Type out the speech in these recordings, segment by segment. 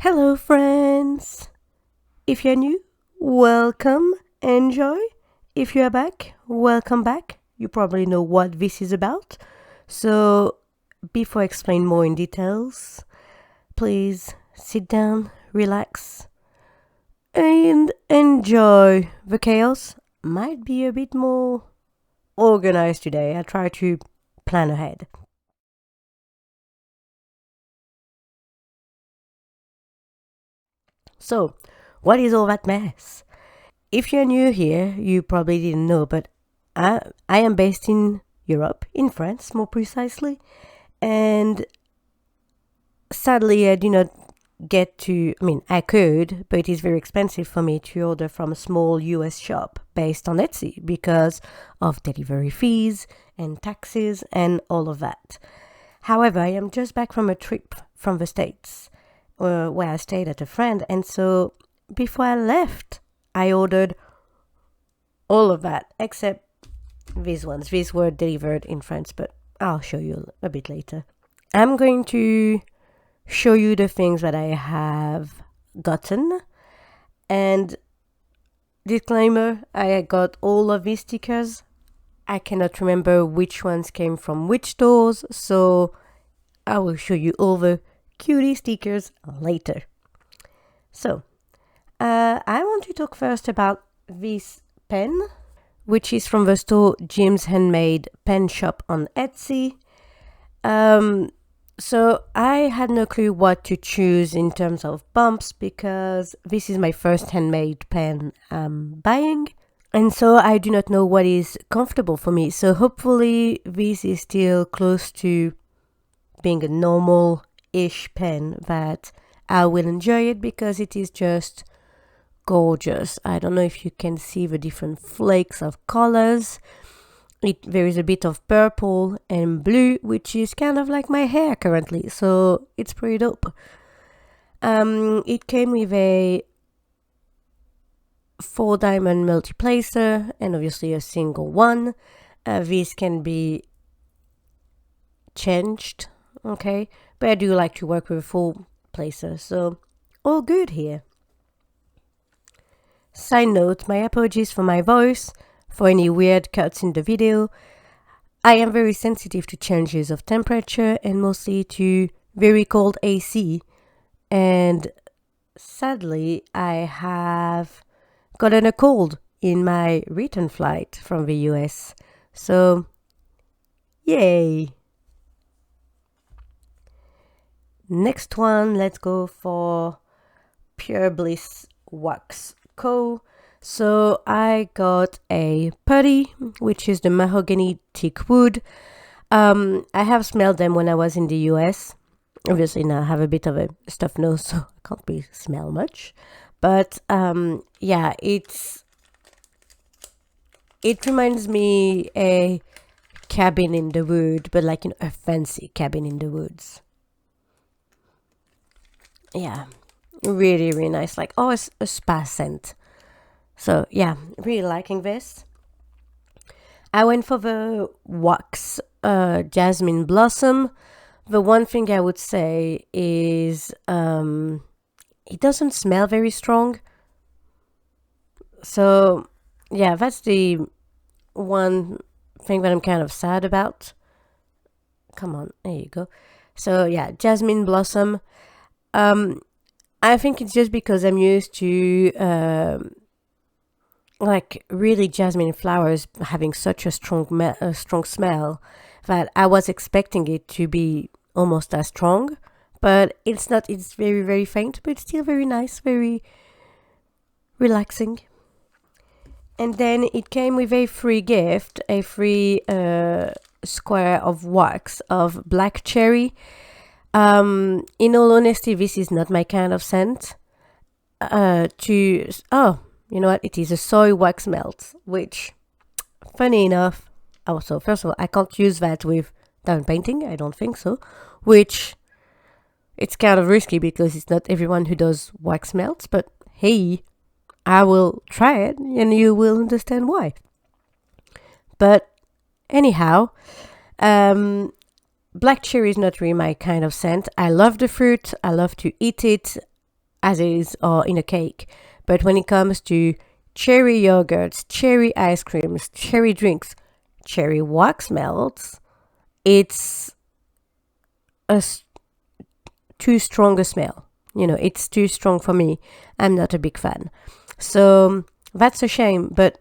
Hello, friends! If you're new, welcome, enjoy. If you're back, welcome back. You probably know what this is about. So, before I explain more in details, please sit down, relax, and enjoy. The chaos might be a bit more organized today. I try to plan ahead. So, what is all that mess? If you're new here, you probably didn't know, but I am based in Europe, in France more precisely, and sadly I do not get to, I could, but it is very expensive for me to order from a small US shop based on Etsy because of delivery fees and taxes and all of that. However, I am just back from a trip from the States where I stayed at a friend, and so before I left, I ordered all of that except these ones. These were delivered in France, but I'll show you a bit later. I'm going to show you the things that I have gotten. And disclaimer, I got all of these stickers. I cannot remember which ones came from which stores, so I will show you all the cutie stickers later. So, I want to talk first about this pen, which is from the store Jim's Handmade Pen Shop on Etsy. So I had no clue what to choose in terms of bumps because this is my first handmade pen I'm buying. And so I do not know what is comfortable for me. So hopefully this is still close to being a normal-ish pen that I will enjoy it because it is just gorgeous. I don't know if you can see the different flakes of colors. There is a bit of purple and blue, which is kind of like my hair currently, so it's pretty dope. It came with a 4-diamond multi-placer and obviously a single one. These can be changed, okay? But I do like to work with a full placer, so all good here. Side note, my apologies for my voice, for any weird cuts in the video. I am very sensitive to changes of temperature and mostly to very cold AC. And sadly, I have gotten a cold in my return flight from the US. So, yay! Next one, let's go for Pure Bliss Wax Co. So I got a putty, which is the mahogany teak wood. I have smelled them when I was in the US. Obviously now I have a bit of a stuffed nose, so I can't really smell much. But yeah, it reminds me a cabin in the wood, but like a fancy cabin in the woods. Yeah, really, really nice. Like, oh, it's a spa scent. So yeah, really liking this. I went for the wax jasmine blossom. The one thing I would say is it doesn't smell very strong. So yeah, that's the one thing that I'm kind of sad about. Come on, there you go. So yeah, jasmine blossom. I think it's just because I'm used to like really jasmine flowers having such a strong smell that I was expecting it to be almost as strong, but it's not. It's very, very faint, but it's still very nice, very relaxing. And then it came with a free gift, a free square of wax of black cherry. In all honesty, this is not my kind of scent. You know what? It is a soy wax melt, which, funny enough, also, first of all, I can't use that with diamond painting. I don't think so. Which, it's kind of risky because it's not everyone who does wax melts. But hey, I will try it and you will understand why. But anyhow, black cherry is not really my kind of scent. I love the fruit. I love to eat it. as is or in a cake. But when it comes to cherry yogurts, cherry ice creams, cherry drinks, cherry wax melts, it's too strong a smell. It's too strong for me. I'm not a big fan. So that's a shame, but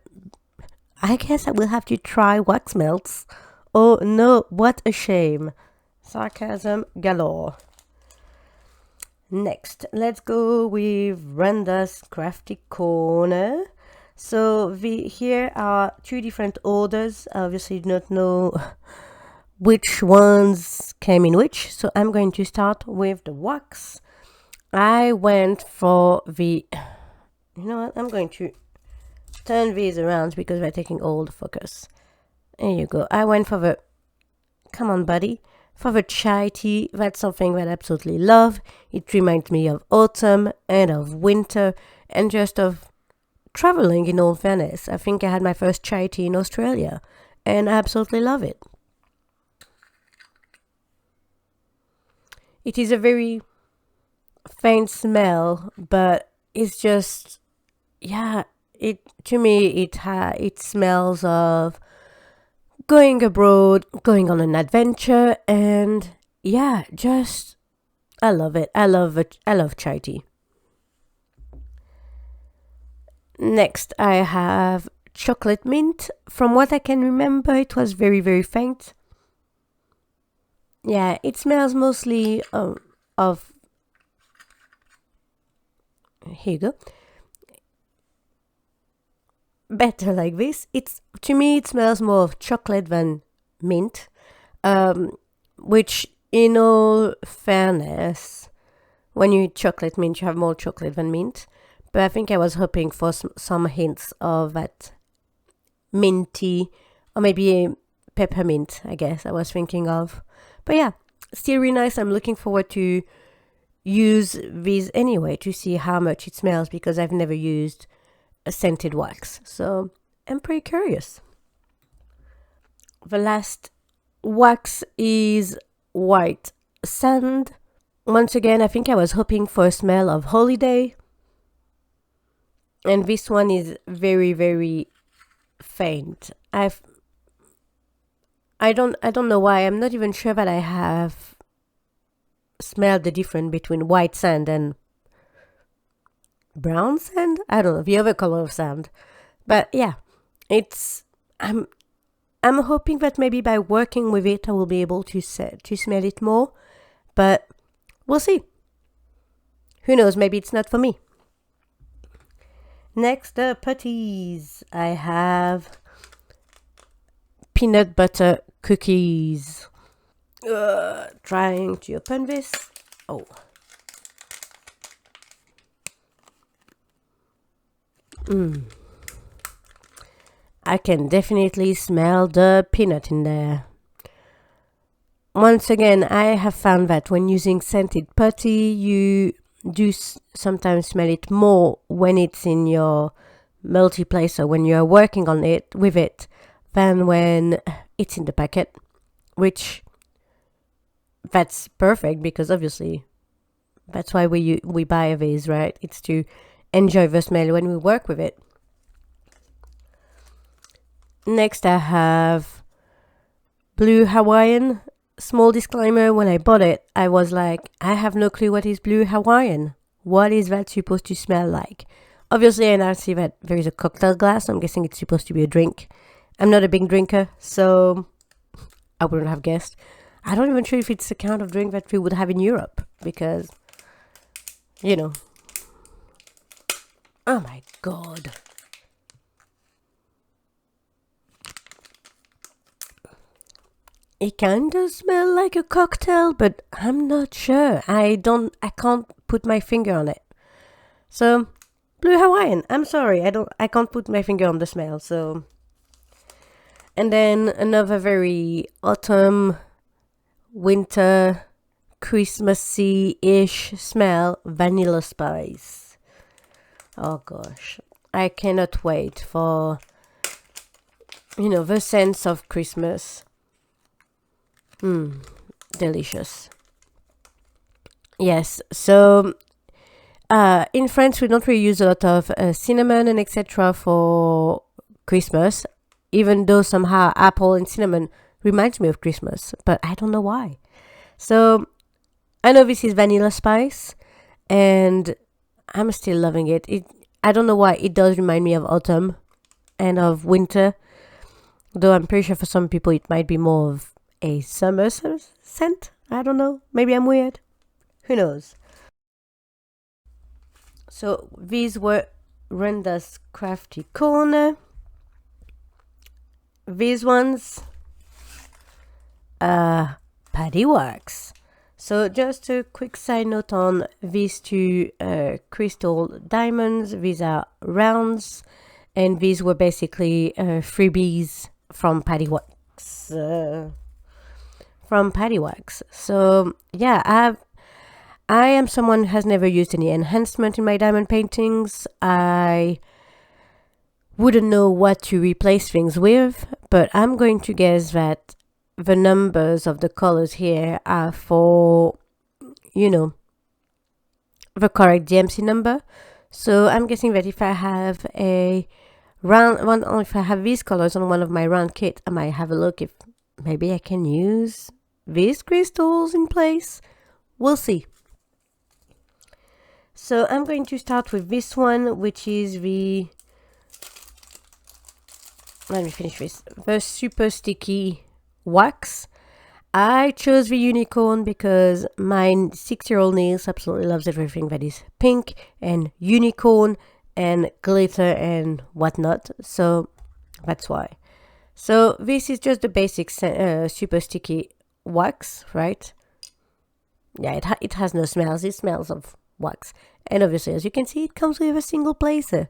I guess I will have to try wax melts. Oh no, what a shame. Sarcasm galore. Next, let's go with Randa's Crafty Corner. So here are two different orders. I obviously do not know which ones came in which. So I'm going to start with the wax. I went for the... You know what? I'm going to turn these around because we're taking all the focus. There you go. I went for the... Come on, buddy. For the chai tea, that's something that I absolutely love. It reminds me of autumn and of winter and just of traveling, in all fairness. I think I had my first chai tea in Australia and I absolutely love it. It is a very faint smell, but it's just, yeah, to me it smells of going abroad, going on an adventure, and yeah, just I love it. I love chai tea. Next, I have chocolate mint. From what I can remember, it was very, very faint. Yeah, it smells mostly of... Here you go. Better like this. To me it smells more of chocolate than mint, which in all fairness, when you eat chocolate mint you have more chocolate than mint, but I think I was hoping for some hints of that minty, or maybe a peppermint, I guess I was thinking of. But yeah, still really nice. I'm looking forward to use these anyway to see how much it smells, because I've never used a scented wax, so I'm pretty curious. The last wax is white sand. Once again, I think I was hoping for a smell of holiday, and this one is very, very faint. I don't know why. I'm not even sure that I have smelled the difference between white sand and brown sand. I don't know, the other color of sand. But yeah, I'm hoping that maybe by working with it I will be able to smell it more, but we'll see. Who knows, maybe it's not for me. Next, the putties. I have peanut butter cookies. Trying to open this. Oh. I can definitely smell the peanut in there. Once again, I have found that when using scented putty, you do sometimes smell it more when it's in your multiplacer, when you're working on it with it, than when it's in the packet, which that's perfect, because obviously that's why we buy these, right? It's to enjoy the smell when we work with it. Next, I have Blue Hawaiian. Small disclaimer, when I bought it, I was like, I have no clue what is Blue Hawaiian. What is that supposed to smell like? Obviously, I now see that there is a cocktail glass. I'm guessing it's supposed to be a drink. I'm not a big drinker, so I wouldn't have guessed. I don't even sure if it's the kind of drink that we would have in Europe, because, you know. Oh my god. It kind of smells like a cocktail, but I'm not sure. I can't put my finger on it. So, Blue Hawaiian. I'm sorry. I can't put my finger on the smell, so. And then another very autumn, winter, Christmassy-ish smell, Vanilla Spice. Oh gosh. I cannot wait for, the sense of Christmas. Delicious. Yes, so In France, we don't really use a lot of cinnamon and etc. for Christmas, even though somehow apple and cinnamon reminds me of Christmas, but I don't know why. So I know this is vanilla spice, and I'm still loving it. I don't know why it does remind me of autumn and of winter, though I'm pretty sure for some people it might be more of a summer scent. I don't know. Maybe I'm weird. Who knows? So these were Renda's Crafty Corner. These ones, Paddy Works. So just a quick side note on these two crystal diamonds. These are rounds, and these were basically freebies from Paddy Works. So yeah, I am someone who has never used any enhancement in my diamond paintings. I wouldn't know what to replace things with, but I'm going to guess that the numbers of the colors here are for, the correct DMC number. So I'm guessing that if I have a round one, or if I have these colors on one of my round kit, I might have a look if maybe I can use these crystals in place. We'll see. So I'm going to start with this one, which is let me finish this, the super sticky wax. I chose the unicorn because my 6-year-old niece absolutely loves everything that is pink and unicorn and glitter and whatnot, so that's why. So this is just the basic super sticky wax, right? Yeah, it has no smells. It smells of wax, and obviously, as you can see, it comes with a single placer.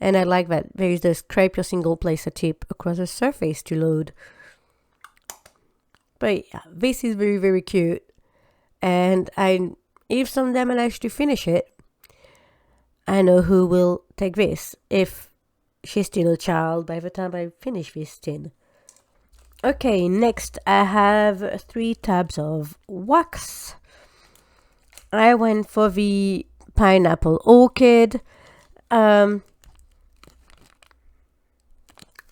And I like that there is the scrape your single placer tip across the surface to load. But yeah, this is very, very cute. And if someday I manage to finish it, I know who will take this if she's still a child by the time I finish this tin. Okay, next I have 3 tabs of wax. I went for the pineapple orchid.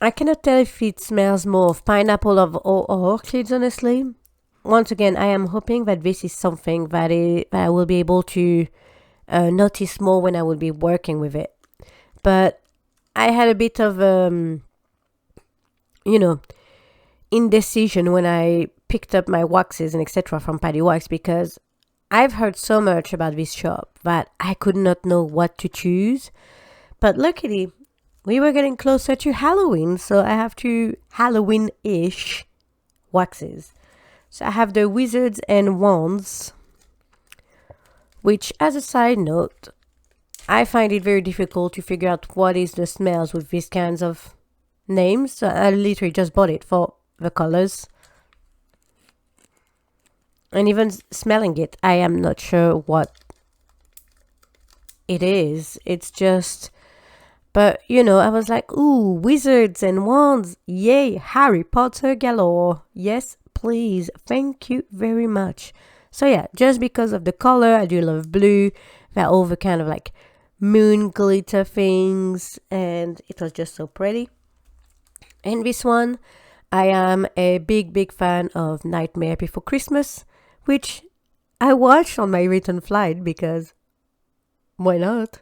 I cannot tell if it smells more of pineapple or orchids, honestly. Once again, I am hoping that this is something that I will be able to notice more when I will be working with it. But I had a bit of, indecision when I picked up my waxes and etc. from Paddy Wax, because I've heard so much about this shop that I could not know what to choose. But luckily, we were getting closer to Halloween, so I have 2 Halloween-ish waxes. So I have the Wizards and Wands, which, as a side note, I find it very difficult to figure out what is the smells with these kinds of names. So I literally just bought it for the colors. And even smelling it, I am not sure what it is. It's just... But, I was like, ooh, wizards and wands. Yay, Harry Potter galore. Yes, please. Thank you very much. So yeah, just because of the color, I do love blue. They're all the kind of like moon glitter things. And it was just so pretty. And this one, I am a big, big fan of Nightmare Before Christmas, which I watched on my return flight because why not?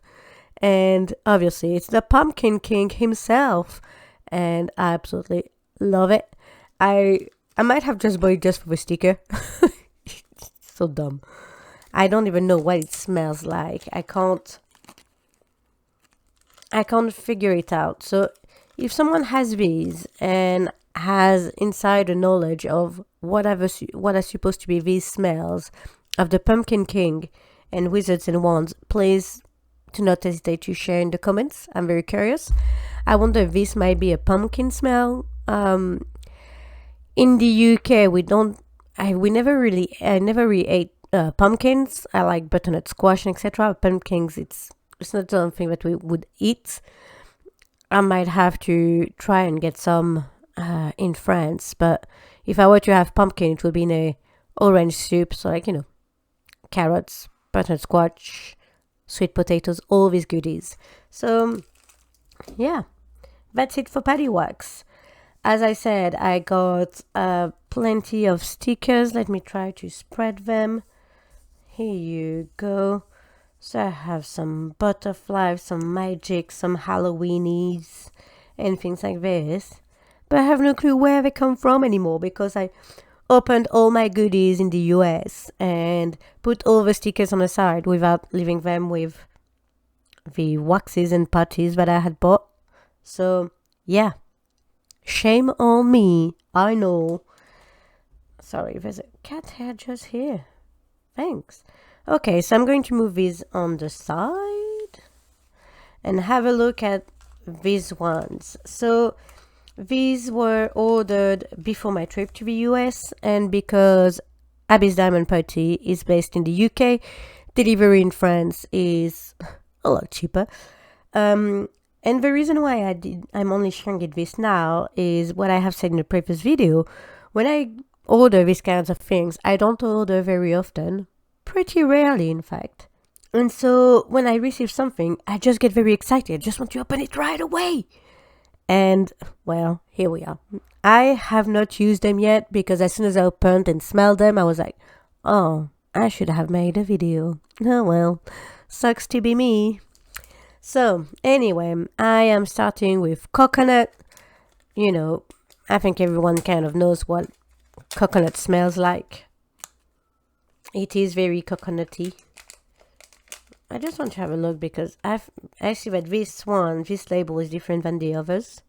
And obviously, it's the Pumpkin King himself, and I absolutely love it. I might have just bought it just for the sticker. So dumb. I don't even know what it smells like. I can't figure it out. So if someone has these and has insider knowledge of what are supposed to be these smells of the Pumpkin King and Wizards and Wands, please do not hesitate to share in the comments. I'm very curious. I wonder if this might be a pumpkin smell. In the UK, I never really ate pumpkins. I like butternut squash and etc. Pumpkins, it's not something that we would eat. I might have to try and get some in France, but if I were to have pumpkin, it would be in a orange soup. So like, carrots, butternut squash, sweet potatoes, all these goodies. So yeah, that's it for Paddy Wax. As I said, I got plenty of stickers. Let me try to spread them. Here you go. So I have some butterflies, some magic, some Halloweenies, and things like this. But I have no clue where they come from anymore because I opened all my goodies in the US and put all the stickers on the side without leaving them with the waxes and putties that I had bought. So yeah, shame on me, I know. Sorry, there's a cat hair just here. Thanks. Okay, so I'm going to move these on the side and have a look at these ones. So these were ordered before my trip to the US, and because Abby's Diamond Party is based in the UK, delivery in France is a lot cheaper. And the reason why I'm only sharing this now is what I have said in the previous video. When I order these kinds of things, I don't order very often, pretty rarely in fact. And so when I receive something, I just get very excited. I just want to open it right away. And well, here we are. I have not used them yet because as soon as I opened and smelled them, I was like, oh, I should have made a video. Oh well, sucks to be me. So anyway, I am starting with coconut. You know, I think everyone kind of knows what coconut smells like. It is very coconutty. I just want to have a look because I see that this label is different than the others.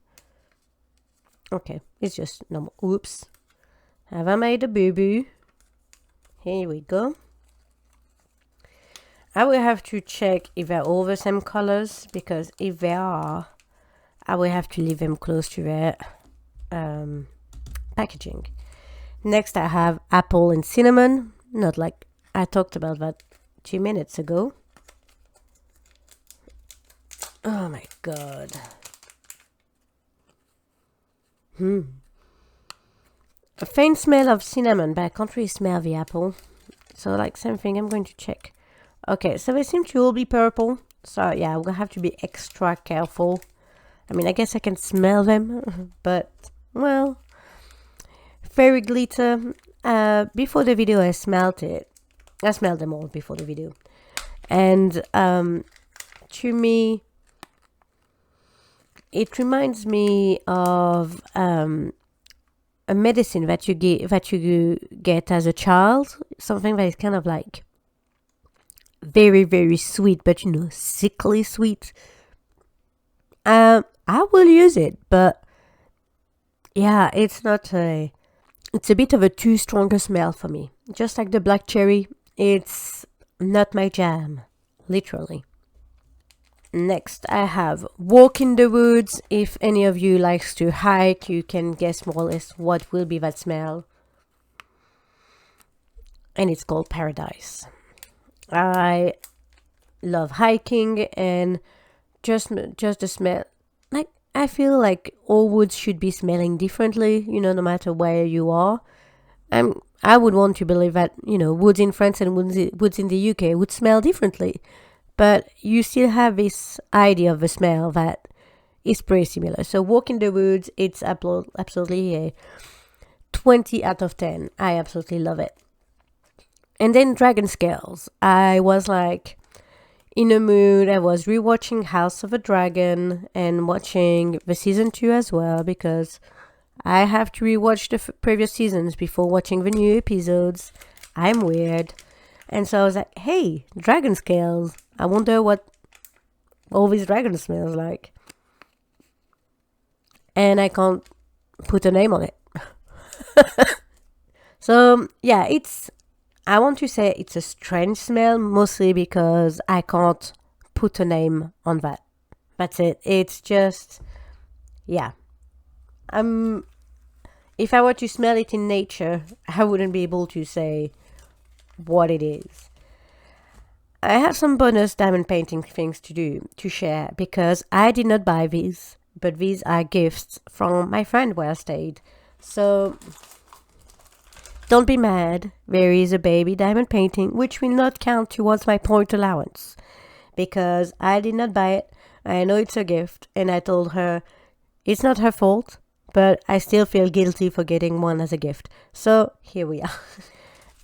Okay, it's just normal. Oops. Have I made a boo-boo? Here we go. I will have to check if they're all the same colors, because if they are, I will have to leave them close to their packaging. Next I have apple and cinnamon. Not like I talked about that 2 minutes ago. Oh my god. A faint smell of cinnamon, but I can't really smell the apple. So like same thing, I'm going to check. Okay, so they seem to all be purple. So yeah, I'm gonna have to be extra careful. I mean, I guess I can smell them, but well. Fairy glitter. Before the video I smelled it. I smelled them all before the video. And to me, it reminds me of a medicine that you get as a child, something that is kind of like very, very sweet, but you know, sickly sweet. I will use it, but yeah, it's a bit of a too strong a smell for me. Just like the black cherry, it's not my jam, literally. Next, I have Walk in the Woods. If any of you likes to hike, you can guess more or less what will be that smell. And it's called Paradise. I love hiking, and just the smell. Like, I feel like all woods should be smelling differently, you know, no matter where you are. I would want to believe that, you know, woods in France and woods in the UK would smell differently. But you still have this idea of a smell that is pretty similar. So Walk in the Woods, it's absolutely a 20 out of 10. I absolutely love it. And then Dragon Scales. I was like in a mood. I was rewatching House of the Dragon and watching the season 2 as well, because I have to rewatch the previous seasons before watching the new episodes. I'm weird. And so I was like, hey, Dragon Scales. I wonder what all these dragons smells like. And I can't put a name on it. So, yeah, I want to say it's a strange smell, mostly because I can't put a name on that. That's it. It's just, yeah. If I were to smell it in nature, I wouldn't be able to say what it is. I have some bonus diamond painting things to share, because I did not buy these, but these are gifts from my friend where I stayed. So don't be mad. There is a baby diamond painting, which will not count towards my point allowance, because I did not buy it. I know it's a gift, and I told her it's not her fault, but I still feel guilty for getting one as a gift. So here we are.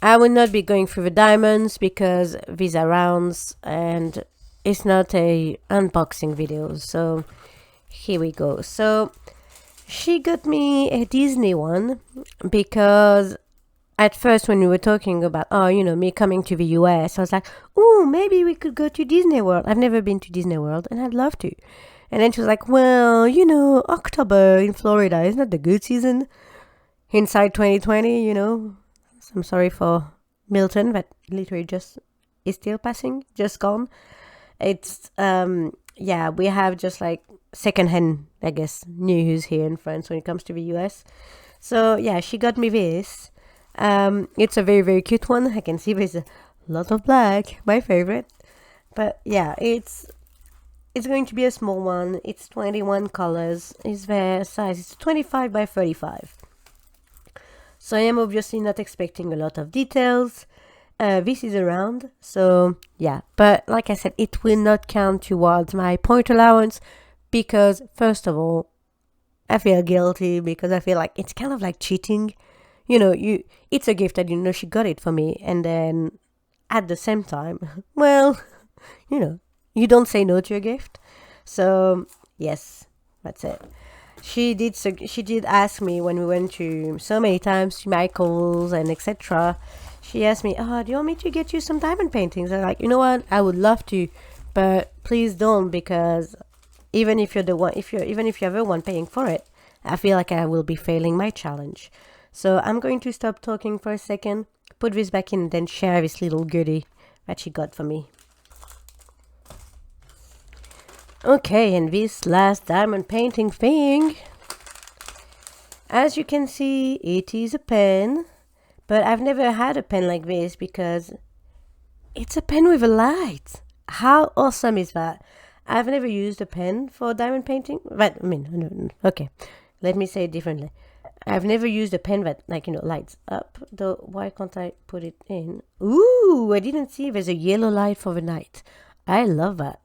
I will not be going through the diamonds because these are rounds and it's not a unboxing video. So here we go. So she got me a Disney one because at first when we were talking about, me coming to the US, I was like, oh, maybe we could go to Disney World. I've never been to Disney World and I'd love to. And then she was like, well, October in Florida is not the good season. Hindsight 2020, I'm sorry for Milton, that literally just is still passing, just gone. It's, we have just like secondhand, I guess, news here in France when it comes to the US. So yeah, she got me this. It's a very, very cute one. I can see there's a lot of black, my favorite. But yeah, it's going to be a small one. It's 21 colors. Is their size? It's 25 by 35. So I am obviously not expecting a lot of details. This is a round, so yeah. But like I said, it will not count towards my point allowance because, first of all, I feel guilty because I feel like it's kind of like cheating. It's a gift. I didn't know she got it for me. And then at the same time, well, you don't say no to a gift. So yes, that's it. She did ask me when we went to so many times to Michael's and etc. She asked me, "Oh, do you want me to get you some diamond paintings?" I'm like, you know what? I would love to, but please don't, because even if you're even if you're the one paying for it, I feel like I will be failing my challenge. So I'm going to stop talking for a second, put this back in, and then share this little goodie that she got for me. Okay, and this last diamond painting thing, as you can see, it is a pen, but I've never had a pen like this because it's a pen with a light. How awesome is that? I've never used a pen for diamond painting, but okay, let me say it differently. I've never used a pen that, lights up, though. Why can't I put it in? Ooh, I didn't see there's a yellow light for the night. I love that.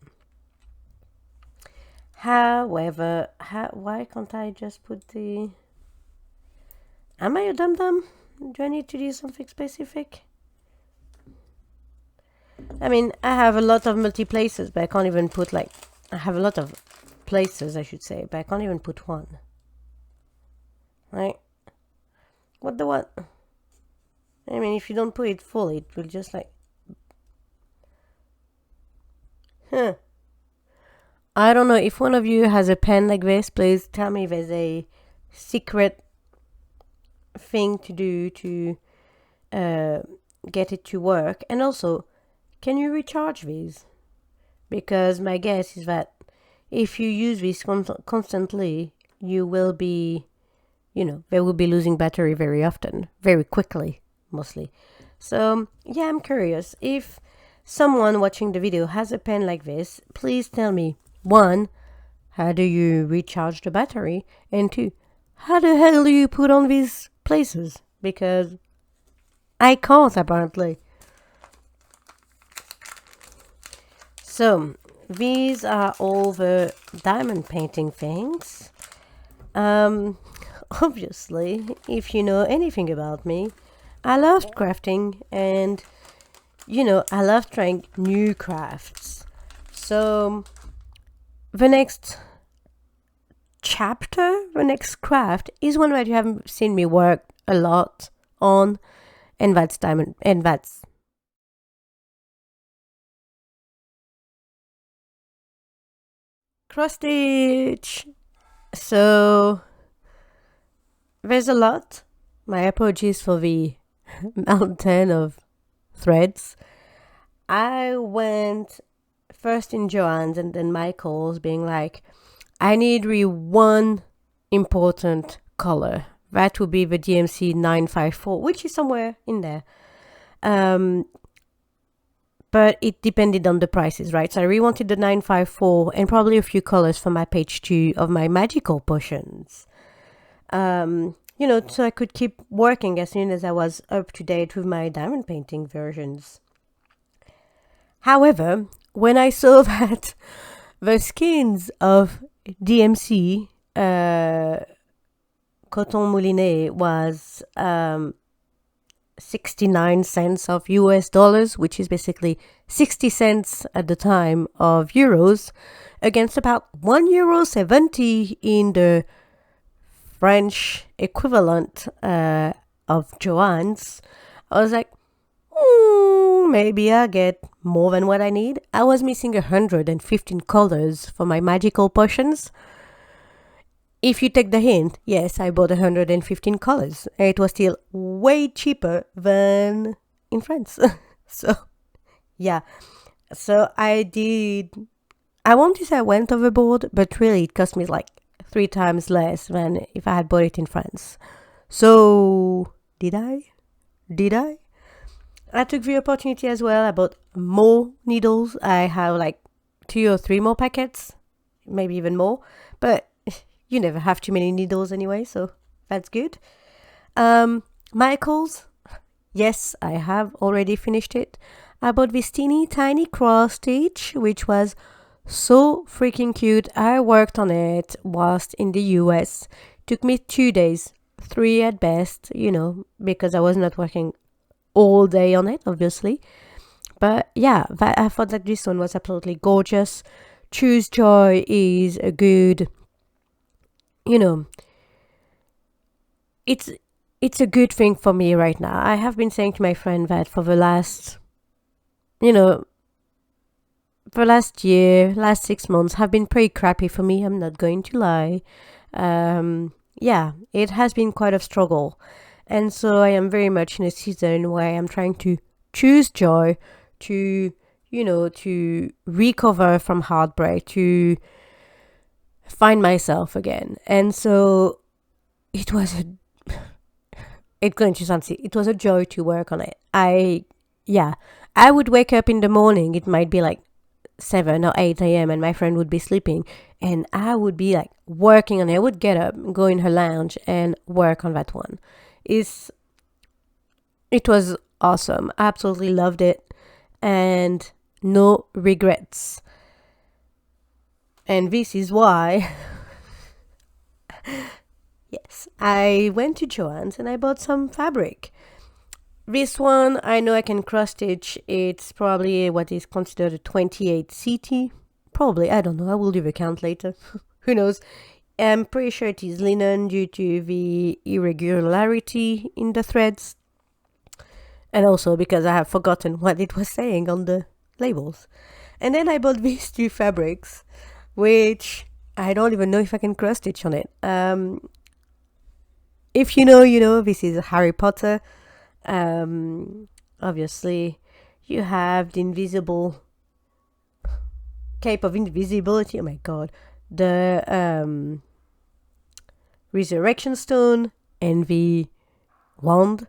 However, why can't I just put the... Am I a dum-dum? Do I need to do something specific? I mean, I have a lot of multi-places, but I can't even put I have a lot of places, I should say, but I can't even put one. Right? What the what? I mean, if you don't put it full, it will just Huh. I don't know. If one of you has a pen like this, please tell me if there's a secret thing to do to get it to work. And also, can you recharge these? Because my guess is that if you use this constantly, you will be, they will be losing battery very often, very quickly, mostly. So, yeah, I'm curious. If someone watching the video has a pen like this, please tell me. 1, how do you recharge the battery? And 2, how the hell do you put on these places? Because I can't, apparently. So, these are all the diamond painting things. Obviously, if you know anything about me, I love crafting and, I love trying new crafts. So... the next chapter, the next craft is one that you haven't seen me work a lot on, and that's diamond, and that's cross stitch. So there's a lot. My apologies for the mountain of threads. I went first in Joann's and then Michael's, being like, I need really one important color. That would be the DMC 954, which is somewhere in there. But it depended on the prices, right? So I really wanted the 954 and probably a few colors for my page 2 of my magical potions. So I could keep working as soon as I was up to date with my diamond painting versions. However, when I saw that the skins of DMC Coton Moulinet was 69 cents of US dollars, which is basically 60 cents at the time of euros, against about €1.70 in the French equivalent of Joann's. I was like, maybe I get more than what I need. I was missing 115 colors for my magical potions. If you take the hint, yes, I bought 115 colors. It was still way cheaper than in France. So, yeah. So I want to say I went overboard, but really it cost me like 3 times less than if I had bought it in France. So, did I? I took the opportunity as well. I bought more needles. I have like 2 or 3 more packets, maybe even more. But you never have too many needles anyway, so that's good. Michael's, yes, I have already finished it. I bought this teeny tiny cross stitch, which was so freaking cute. I worked on it whilst in the US. Took me 2 days, 3 at best, because I was not working all day on it, obviously. But yeah, I thought that this one was absolutely gorgeous. Choose Joy is a good, it's a good thing for me right now. I have been saying to my friend that for the last year, last 6 months have been pretty crappy for me. I'm not going to lie. Yeah, it has been quite a struggle. And so I am very much in a season where I'm trying to choose joy, to recover from heartbreak, to find myself again. And so it was it was a joy to work on it. I would wake up in the morning. It might be like 7 or 8 a.m. and my friend would be sleeping, and I would be like working on it. I would get up, go in her lounge and work on that one. It was awesome. I absolutely loved it, and no regrets. And this is why yes, I went to Joann's and I bought some fabric. This one, I know I can cross stitch. It's probably what is considered a 28 CT. Probably, I don't know. I will do the count later. Who knows? I'm pretty sure it is linen due to the irregularity in the threads. And also because I have forgotten what it was saying on the labels. And then I bought these 2 fabrics, which I don't even know if I can cross stitch on it. If you know, this is Harry Potter. Obviously, you have the invisible cape of invisibility. Oh my god. The resurrection stone and the wand.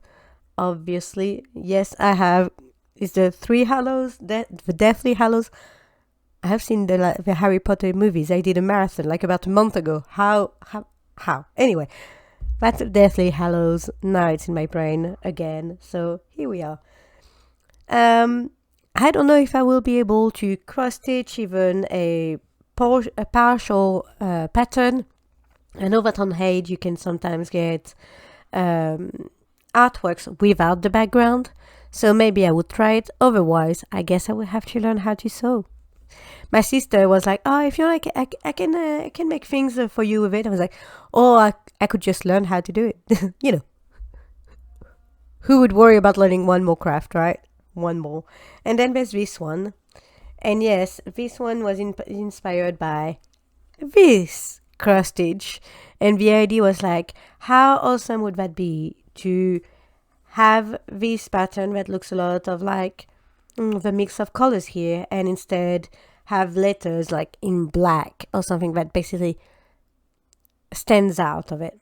Obviously, yes, I have. Is the 3 Hallows, the Deathly Hallows. I have seen the Harry Potter movies. I did a marathon like about a month ago. How? Anyway, that's Deathly Hallows. Now it's in my brain again. So here we are. I don't know if I will be able to cross stitch even a partial pattern. I know that on Hade you can sometimes get artworks without the background, so maybe I would try it. Otherwise, I guess I will have to learn how to sew. My sister was like, "Oh, if you like, I can make things for you with it." I was like, "Oh, I could just learn how to do it." Who would worry about learning one more craft, right? One more. And then there's this one. And yes, this one was inspired by this cross stitch. And the idea was like, how awesome would that be to have this pattern that looks a lot of like the mix of colors here, and instead have letters like in black or something that basically stands out of it.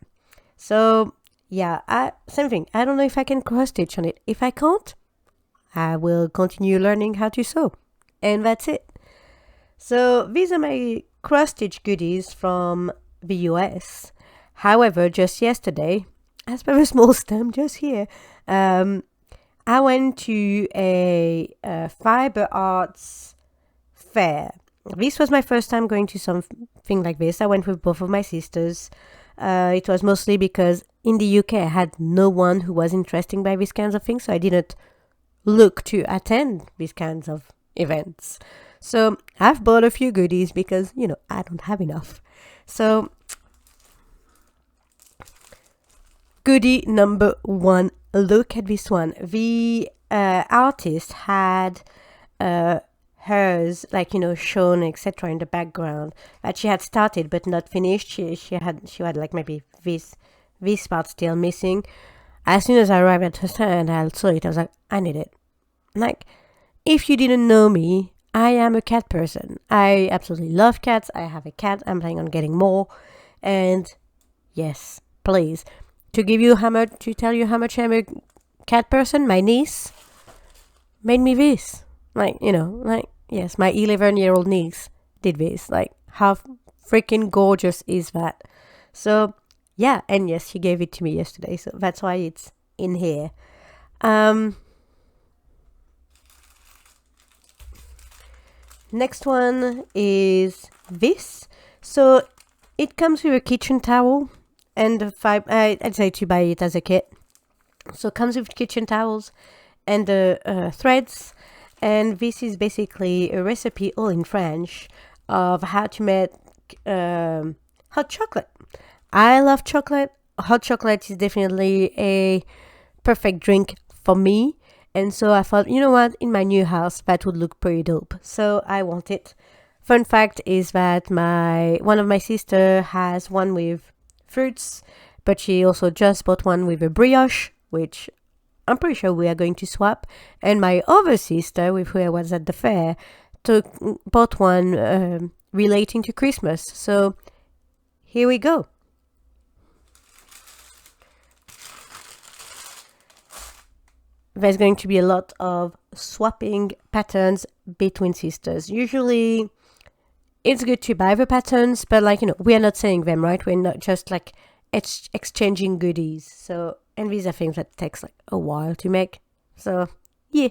So yeah, same thing. I don't know if I can cross stitch on it. If I can't, I will continue learning how to sew. And that's it. So these are my cross stitch goodies from the US. However, just yesterday, as per a small stamp just here, I went to a Fiber Arts fair. This was my first time going to something like this. I went with both of my sisters. It was mostly because in the UK I had no one who was interested by these kinds of things, so I didn't look to attend these kinds of events. So I've bought a few goodies because, you know, I don't have enough. So goodie number 1, look at this one. The artist had hers, like, you know, shown, etc., in the background that she had started but not finished. She had like maybe this part still missing. As soon as I arrived at her stand, I saw it. I was like, I need it. Like, if you didn't know me, I am a cat person. I absolutely love cats. I have a cat. I'm planning on getting more. And yes, please, to tell you how much I'm a cat person, my niece made me this. Like, you know, like, yes, my 11-year-old niece did this. Like, how freaking gorgeous is that? So, yeah, and yes, she gave it to me yesterday, so that's why it's in here. Next one is this. So, it comes with a kitchen towel and I'd say to buy it as a kit. So, it comes with kitchen towels and threads. And this is basically a recipe, all in French, of how to make hot chocolate. I love chocolate. Hot chocolate is definitely a perfect drink for me. And so I thought, you know what, in my new house, that would look pretty dope. So I want it. Fun fact is that one of my sister has one with fruits, but she also just bought one with a brioche, which I'm pretty sure we are going to swap. And my other sister, with who I was at the fair, bought one relating to Christmas. So here we go. There's going to be a lot of swapping patterns between sisters. Usually it's good to buy the patterns, but like, you know, we are not selling them, right? We're not just like exchanging goodies. So, and these are things that takes like a while to make. So, yeah.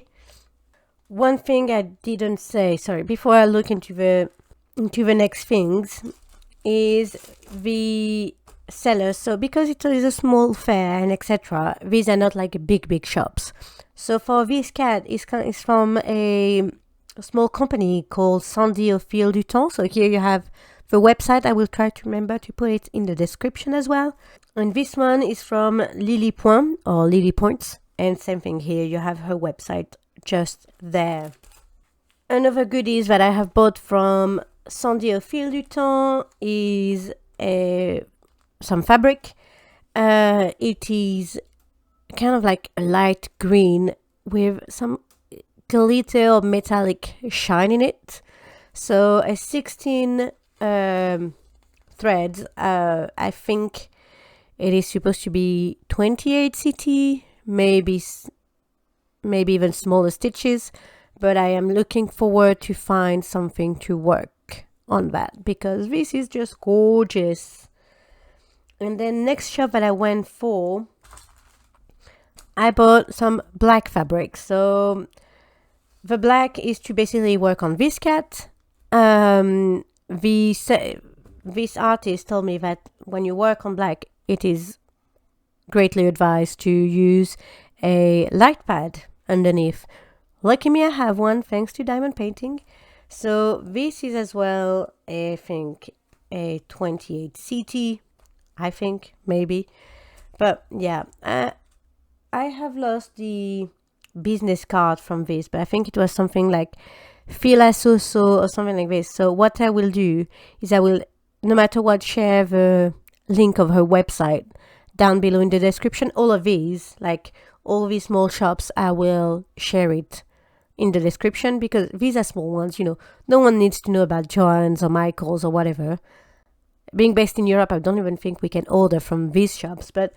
One thing I didn't say, sorry, before I look into the next things, is the sellers. So because it is a small fair and etc., these are not like big shops. So for this cat, it's from a small company called Sandy au fil du temps. So here you have the website. I will try to remember to put it in the description as well. And this one is from Lily Point or Lily Points. And same thing here, you have her website just there. Another goodies that I have bought from Sandy au fil du temps is some fabric. It is kind of like a light green with some glitter or metallic shine in it. So a 16 threads. I think it is supposed to be 28 CT, maybe even smaller stitches, but I am looking forward to find something to work on that because this is just gorgeous. And then next shop that I went for, I bought some black fabric. So the black is to basically work on this cat. This artist told me that when you work on black, it is greatly advised to use a light pad underneath. Lucky me, I have one thanks to diamond painting. So this is as well, I think, a 28 CT, I think, maybe. But yeah, I have lost the business card from this, but I think it was something like Fila Soso or something like this. So what I will do is I will, no matter what, share the link of her website down below in the description. All of these, like all these small shops, I will share it in the description because these are small ones, you know. No one needs to know about Joann's or Michael's or whatever. Being based in Europe, I don't even think we can order from these shops. But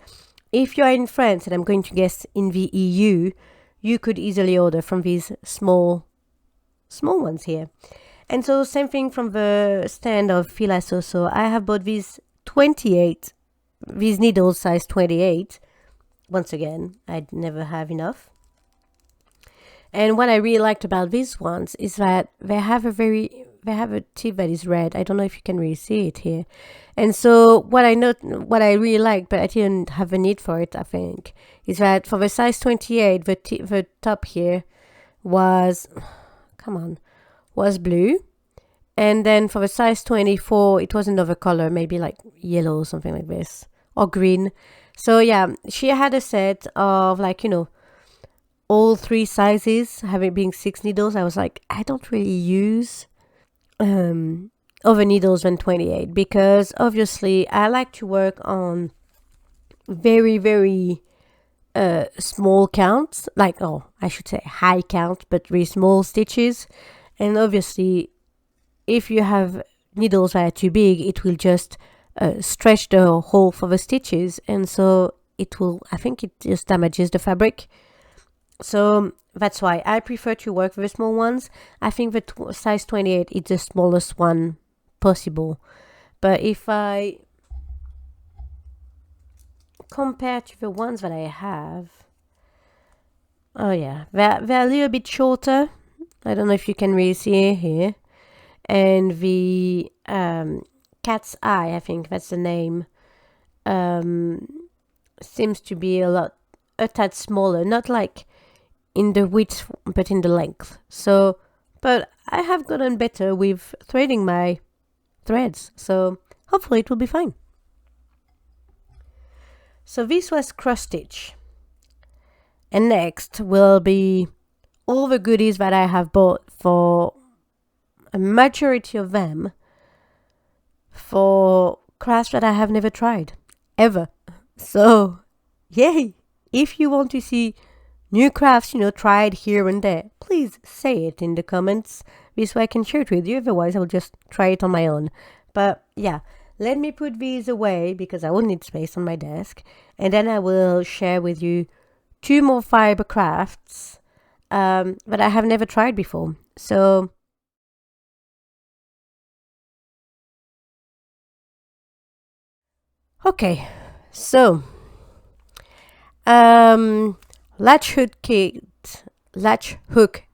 if you're in France, and I'm going to guess in the EU, you could easily order from these small ones here. And so same thing from the stand of Fila Soso. I have bought these 28, these needles size 28. Once again, I'd never have enough. And what I really liked about these ones is that they have a tip that is red. I don't know if you can really see it here. And so what I really like, but I didn't have a need for it, I think, is that for the size 28, the top here was, was blue. And then for the size 24, it was another color, maybe like yellow or something like this, or green. So yeah, she had a set of like, all 3 sizes, having being 6 needles. I was like, I don't really use other needles than 28 because obviously I like to work on very, very small counts, like, I should say high count, but very small stitches. And obviously, if you have needles that are too big, it will just stretch the hole for the stitches. And so I think it just damages the fabric. So that's why I prefer to work with the small ones. I think the size 28 is the smallest one possible. But if I compare to the ones that I have, oh yeah, they're a little bit shorter. I don't know if you can really see it here. And the cat's eye, I think that's the name, seems to be a tad smaller, not like in the width, but in the length. So, but I have gotten better with threading my threads, so hopefully it will be fine. So this was cross stitch. And next will be all the goodies that I have bought, for a majority of them, for crafts that I have never tried, ever. So, yay! If you want to see new crafts, tried here and there, please say it in the comments. This way I can share it with you. Otherwise, I will just try it on my own. But yeah, let me put these away because I will need space on my desk. And then I will share with you 2 more fiber crafts that I have never tried before. So, okay. So, latch hook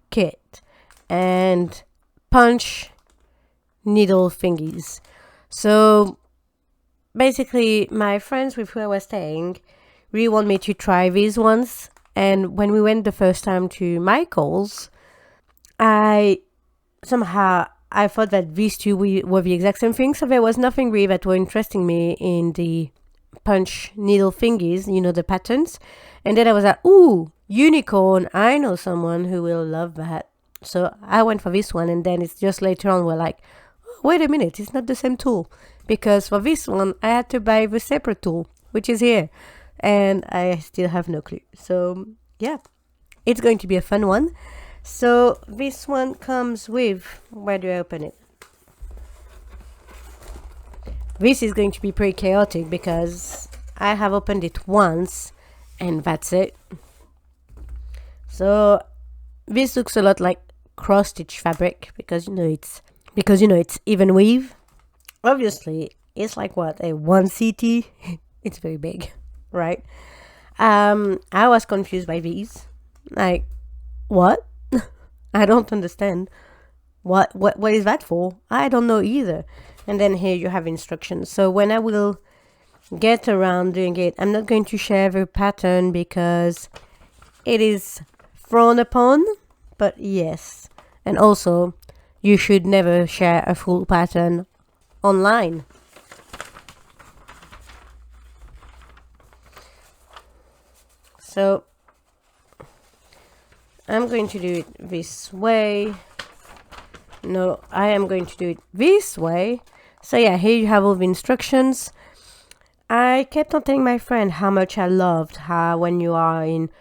kit, and punch needle thingies. So basically, my friends with who I was staying really want me to try these ones. And when we went the first time to Michael's, I thought that these two were the exact same thing. So there was nothing really that were interesting me in the punch needle thingies, the patterns. And then I was like, ooh, unicorn, I know someone who will love that. So I went for this one, and then it's just later on we're like, oh, wait a minute, it's not the same tool. Because for this one, I had to buy the separate tool, which is here. And I still have no clue. So yeah, it's going to be a fun one. So this one comes with, where do I open it? This is going to be pretty chaotic because I have opened it once and that's it. So this looks a lot like cross stitch fabric because it's even weave. Obviously, it's like what, a 1 CT? It's very big, right? I was confused by these. Like, what? I don't understand. What is that for? I don't know either. And then here you have instructions. So when I will get around doing it, I'm not going to share the pattern because it is frowned upon, but yes. And also, you should never share a full pattern online. So I'm going to do it this way. No, I am going to do it this way. So yeah, here you have all the instructions. I kept on telling my friend how much I loved how when you are in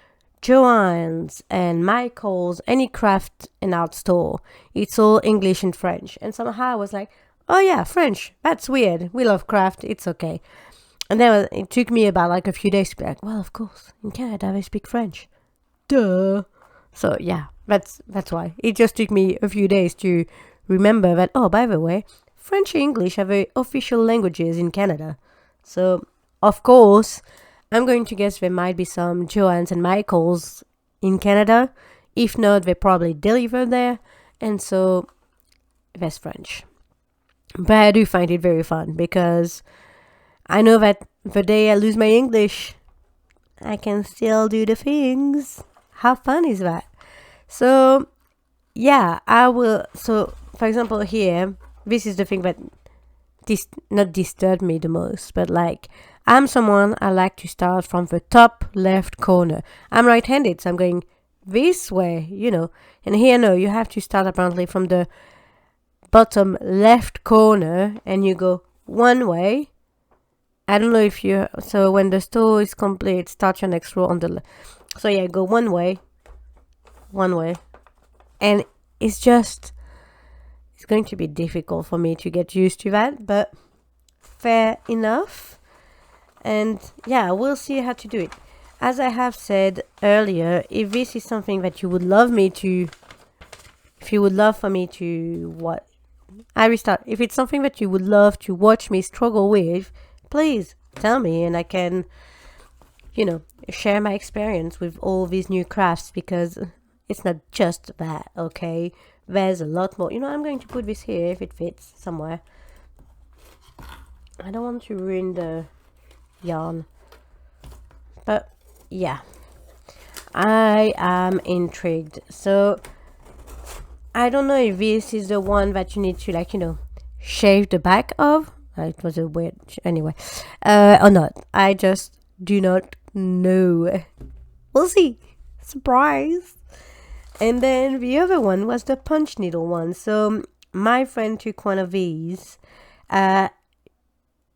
Joann's and Michael's, any craft and art store, it's all English and French. And somehow I was like, oh yeah, French, that's weird. We love craft, it's okay. And then it took me about like a few days to be like, well, of course, in Canada they speak French. Duh. So yeah, that's why. It just took me a few days to remember that, oh, by the way, French and English are the official languages in Canada. So, of course, I'm going to guess there might be some Joann's and Michael's in Canada. If not, they probably deliver there, and so that's French. But I do find it very fun because I know that the day I lose my English, I can still do the things. How fun is that? So yeah, I will. So for example, here, this is the thing that not disturbed me the most, but like, I'm someone, I like to start from the top left corner. I'm right-handed, so I'm going this way, and here, no, you have to start apparently from the bottom left corner, and you go one way. I don't know if you, so when the store is complete, start your next row on the left. So yeah, go one way, and it's going to be difficult for me to get used to that, but fair enough. And yeah, we'll see how to do it. As I have said earlier, if this is something that you would love for me to what? I restart. If it's something that you would love to watch me struggle with, please tell me, and I can, share my experience with all these new crafts, because it's not just that, okay? There's a lot more. I'm going to put this here if it fits somewhere. I don't want to ruin the yarn. But yeah, I am intrigued. So I don't know if this is the one that you need to shave the back of. It was a weird anyway. Or not. I just do not know. We'll see. Surprise. And then the other one was the punch needle one. So my friend took one of these.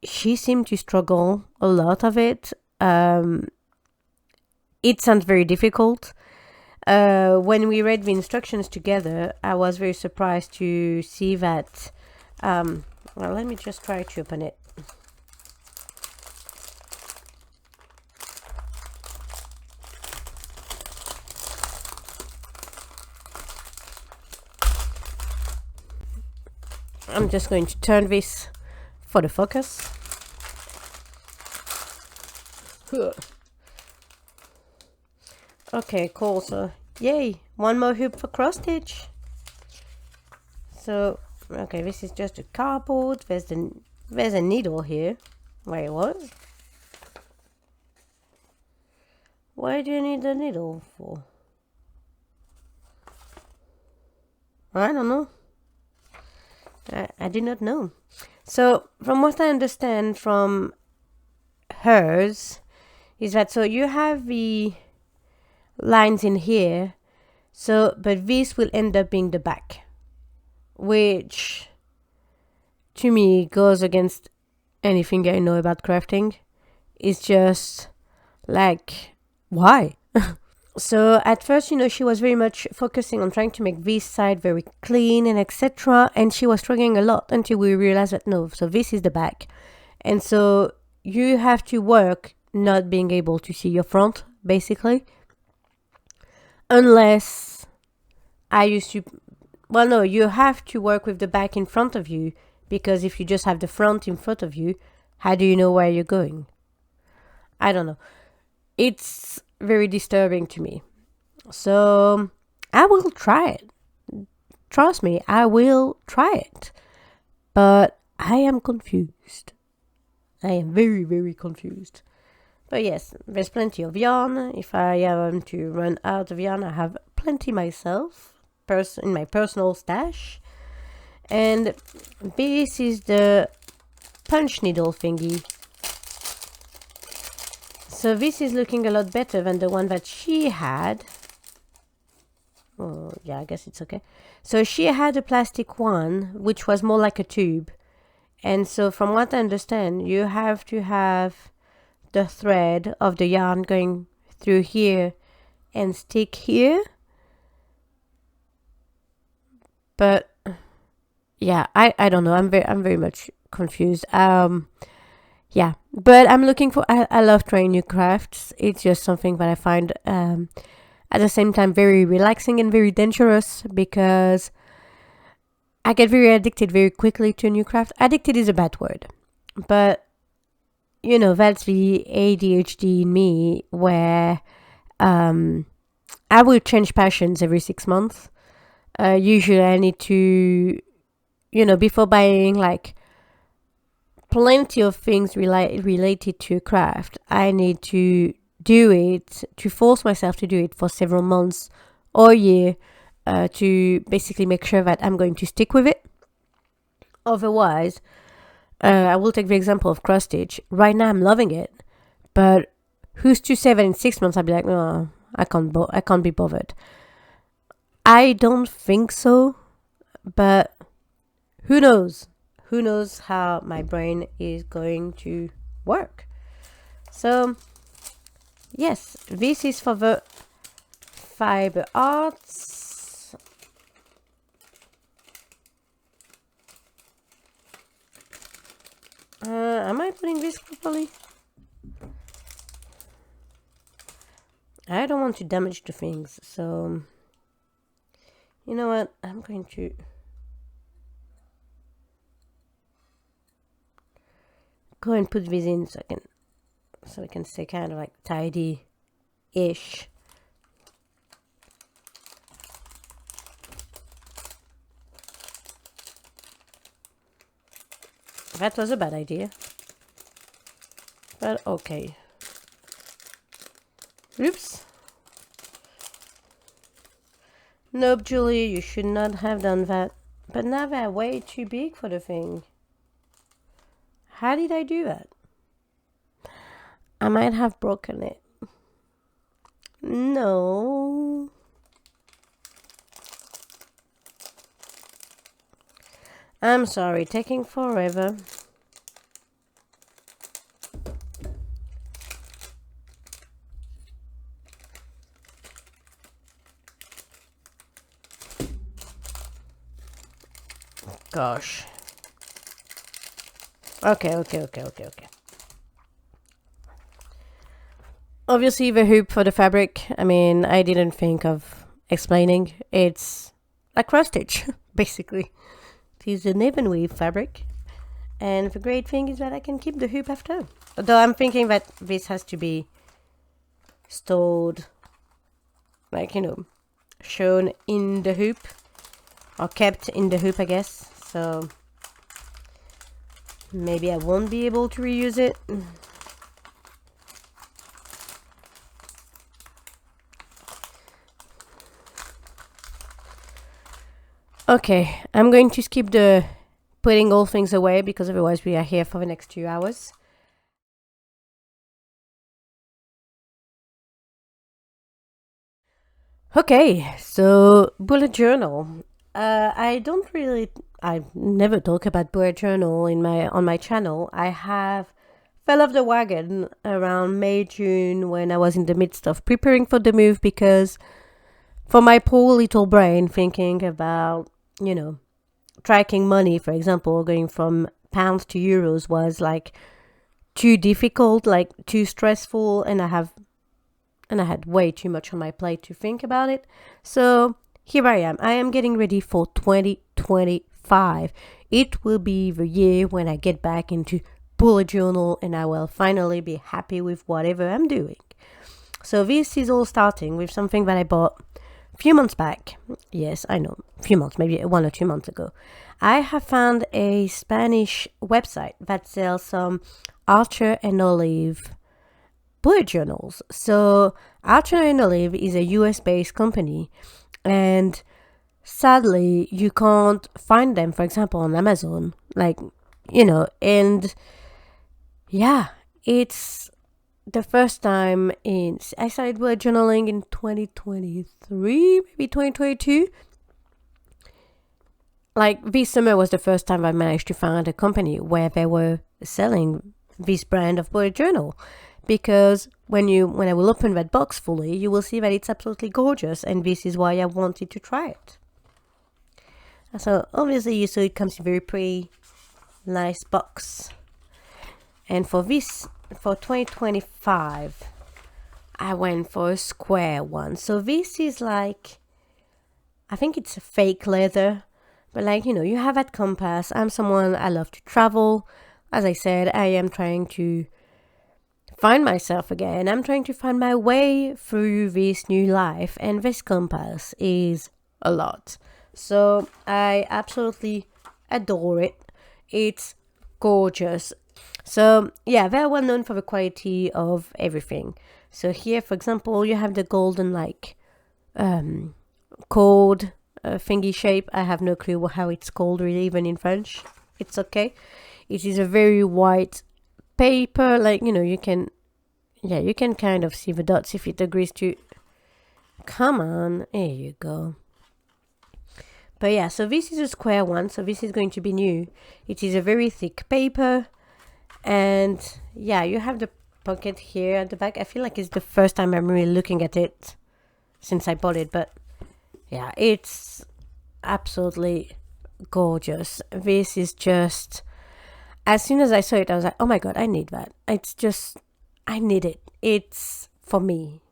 She seemed to struggle a lot of it. It sounds very difficult. When we read the instructions together, I was very surprised to see that. Well, let me just try to open it. I'm just going to turn this for the focus. Okay, cool. So, yay, one more hoop for cross stitch. So, okay, this is just a cardboard. There's a needle here. Wait, what? Why do you need the needle for? I don't know. I did not know. So, from what I understand from hers, is that so you have the lines in here, but this will end up being the back, which to me goes against anything I know about crafting. It's just like, why? So at first, she was very much focusing on trying to make this side very clean and etc. And she was struggling a lot until we realized that no, so this is the back. And so you have to work not being able to see your front, basically. Unless you have to work with the back in front of you, because if you just have the front in front of you, how do you know where you're going? I don't know. It's very disturbing to me. So I will try it. Trust me, I will try it. But I am confused. I am very, very confused. But yes, there's plenty of yarn. If I am to run out of yarn, I have plenty myself in my personal stash. And this is the punch needle thingy. So this is looking a lot better than the one that she had. Oh, yeah, I guess it's okay. So she had a plastic one, which was more like a tube. And so from what I understand, you have to have the thread of the yarn going through here and stick here. But yeah, I don't know. I'm very much confused. Yeah, but I'm looking for, I love trying new crafts. It's just something that I find at the same time very relaxing and very dangerous, because I get very addicted very quickly to a new craft. Addicted is a bad word, but that's the ADHD in me, where I will change passions every 6 months. Usually I need to, before buying like plenty of things related to craft, I need to do it, to force myself to do it for several months or a year, to basically make sure that I'm going to stick with it. Otherwise, I will take the example of cross stitch. Right now I'm loving it, but who's to say that in 6 months I'll be like, no, I can't be bothered. I don't think so, but who knows? Who knows how my brain is going to work? So, yes, this is for the fiber arts. Am I putting this properly? I don't want to damage the things, so you know what? I'm going to go and put this in so I can stay kind of like tidy-ish. That was a bad idea, but okay. Oops. Nope, Julie, you should not have done that. But now they're way too big for the thing. How did I do that? I might have broken it. No. I'm sorry, taking forever. Gosh. Okay. Obviously, the hoop for the fabric, I mean, I didn't think of explaining. It's like cross stitch, basically. It is an even weave fabric. And the great thing is that I can keep the hoop after. Although I'm thinking that this has to be stored, like, shown in the hoop. Or kept in the hoop, I guess. So maybe I won't be able to reuse it. Okay, I'm going to skip the putting all things away because otherwise we are here for the next 2 hours. Okay, so bullet journal. I never talk about bullet journal on my channel. I have fell off the wagon around May, June when I was in the midst of preparing for the move because for my poor little brain thinking about, tracking money, for example, going from pounds to euros was like too difficult, like too stressful, and I had way too much on my plate to think about it. So here I am. I am getting ready for 2025. It will be the year when I get back into bullet journal and I will finally be happy with whatever I'm doing. So this is all starting with something that I bought a few months back. Yes, I know, a few months, maybe 1 or 2 months ago. I have found a Spanish website that sells some Archer and Olive bullet journals. So Archer and Olive is a US-based company, and sadly you can't find them, for example, on Amazon. And yeah, it's the first time I started bullet journaling in 2023, maybe 2022. Like this summer was the first time I managed to find a company where they were selling this brand of bullet journal. Because when I will open that box fully, you will see that it's absolutely gorgeous, and this is why I wanted to try it. So obviously you saw it comes in a very pretty, nice box. And for 2025, I went for a square one. So this is like, I think it's a fake leather, but you have that compass. I love to travel. As I said, I am trying to find myself again. I'm trying to find my way through this new life, and this compass is a lot. So I absolutely adore it. It's gorgeous. So yeah, they're well known for the quality of everything. So here, for example, you have the golden like code thingy shape. I have no clue how it's called really, even in French. It's okay. It is a very white paper, like, you know, you can kind of see the dots if it agrees to. Come on, there you go. But yeah, so this is a square one, so this is going to be new. It is a very thick paper, and yeah, you have the pocket here at the back. I feel like it's the first time I'm really looking at it since I bought it, but yeah, it's absolutely gorgeous. This is just, as soon as I saw it, I was like, oh my god, I need that. It's just, I need it. It's for me.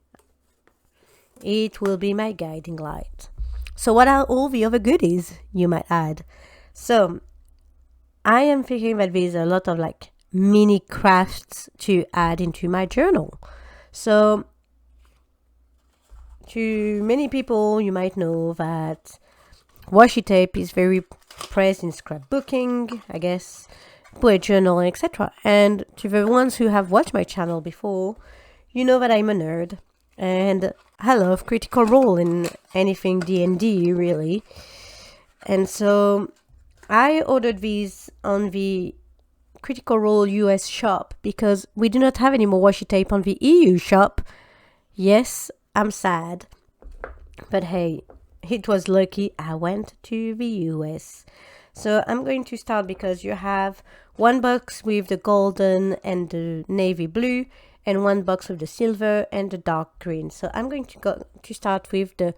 It will be my guiding light. So what are all the other goodies, you might add? So I am thinking that there's a lot of like mini crafts to add into my journal. So to many people, you might know that washi tape is very praised in scrapbooking, I guess, bullet journal, etc. And to the ones who have watched my channel before, you know that I'm a nerd and I love Critical Role in anything D&D really. And so I ordered these on the Critical Role US shop because we do not have any more washi tape on the EU shop. Yes, I'm sad, but hey, it was lucky I went to the US. So I'm going to start because you have one box with the golden and the navy blue and one box with the silver and the dark green. So I'm going to start with the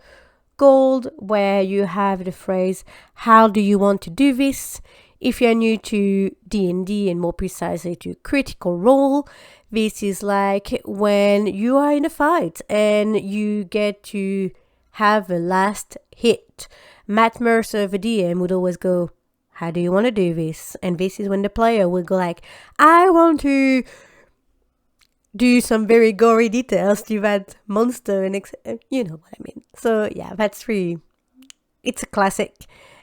gold, where you have the phrase, how do you want to do this? If you're new to D&D and more precisely to Critical Role, this is like when you are in a fight and you get to have a last hit. Matt Mercer, the DM, would always go, how do you want to do this? And this is when the player will go like, I want to do some very gory details to that monster, and you know what I mean. So yeah, that's really, it's a classic.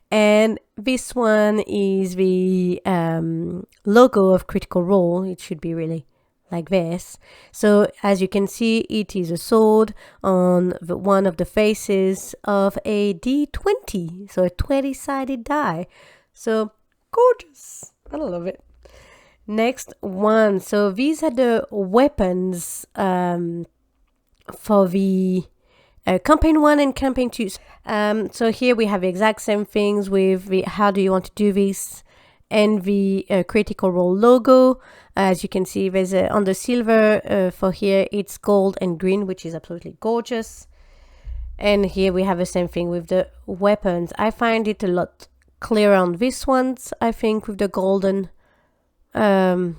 And this one is the logo of Critical Role. It should be really like this. So as you can see, it is a sword on one of the faces of a D20, so a 20-sided die. So gorgeous. I love it. Next one. So these are the weapons for the campaign 1 and campaign 2. So here we have the exact same things with the how do you want to do this and the Critical Role logo. As you can see, there's on the silver for here, it's gold and green, which is absolutely gorgeous. And here we have the same thing with the weapons. I find it a lot clearer on these ones, I think, with the golden with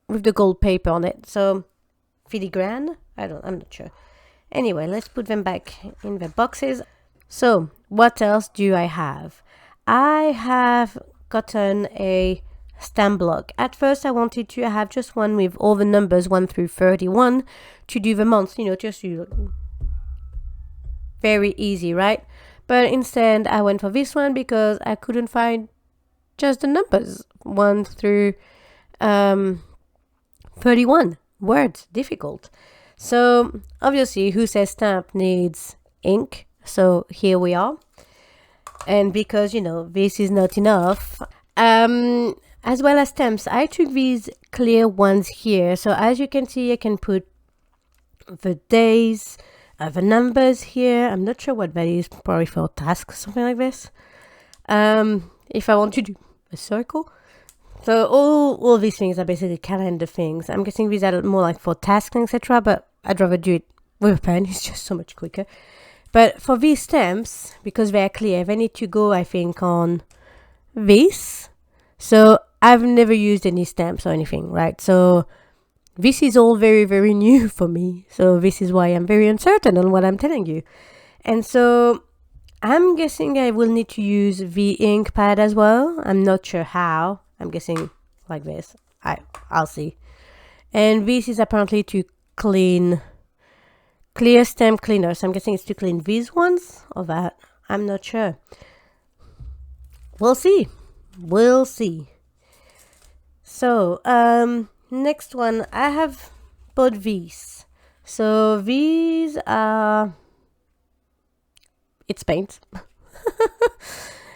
the gold paper on it. So filigrane, I'm not sure. Anyway, let's put them back in the boxes. So what else do I have? I have gotten a stamp block. At first I wanted to have just one with all the numbers 1 through 31 to do the months, you know, just very easy, right? But instead I went for this one because I couldn't find just the numbers 1 through 31 words. Difficult. So obviously Who Says Stamp needs ink, so here we are. And because, you know, this is not enough, as well as stamps, I took these clear ones here. So as you can see, I can put the days, the numbers here. I'm not sure what that is, probably for tasks, something like this. If I want to do a circle. So all these things are basically calendar things. I'm guessing these are more like for tasks, etc. But I'd rather do it with a pen. It's just so much quicker. But for these stamps, because they're clear, they need to go, I think, on this. So I've never used any stamps or anything, right? So this is all very, very new for me. So this is why I'm very uncertain on what I'm telling you. And so I'm guessing I will need to use the ink pad as well. I'm not sure how. I'm guessing like this. I'll see. And this is apparently to clear stamp cleaner. So I'm guessing it's to clean these ones or that. I'm not sure. We'll see. We'll see. So, next one, I have bought these. So these are, it's paint.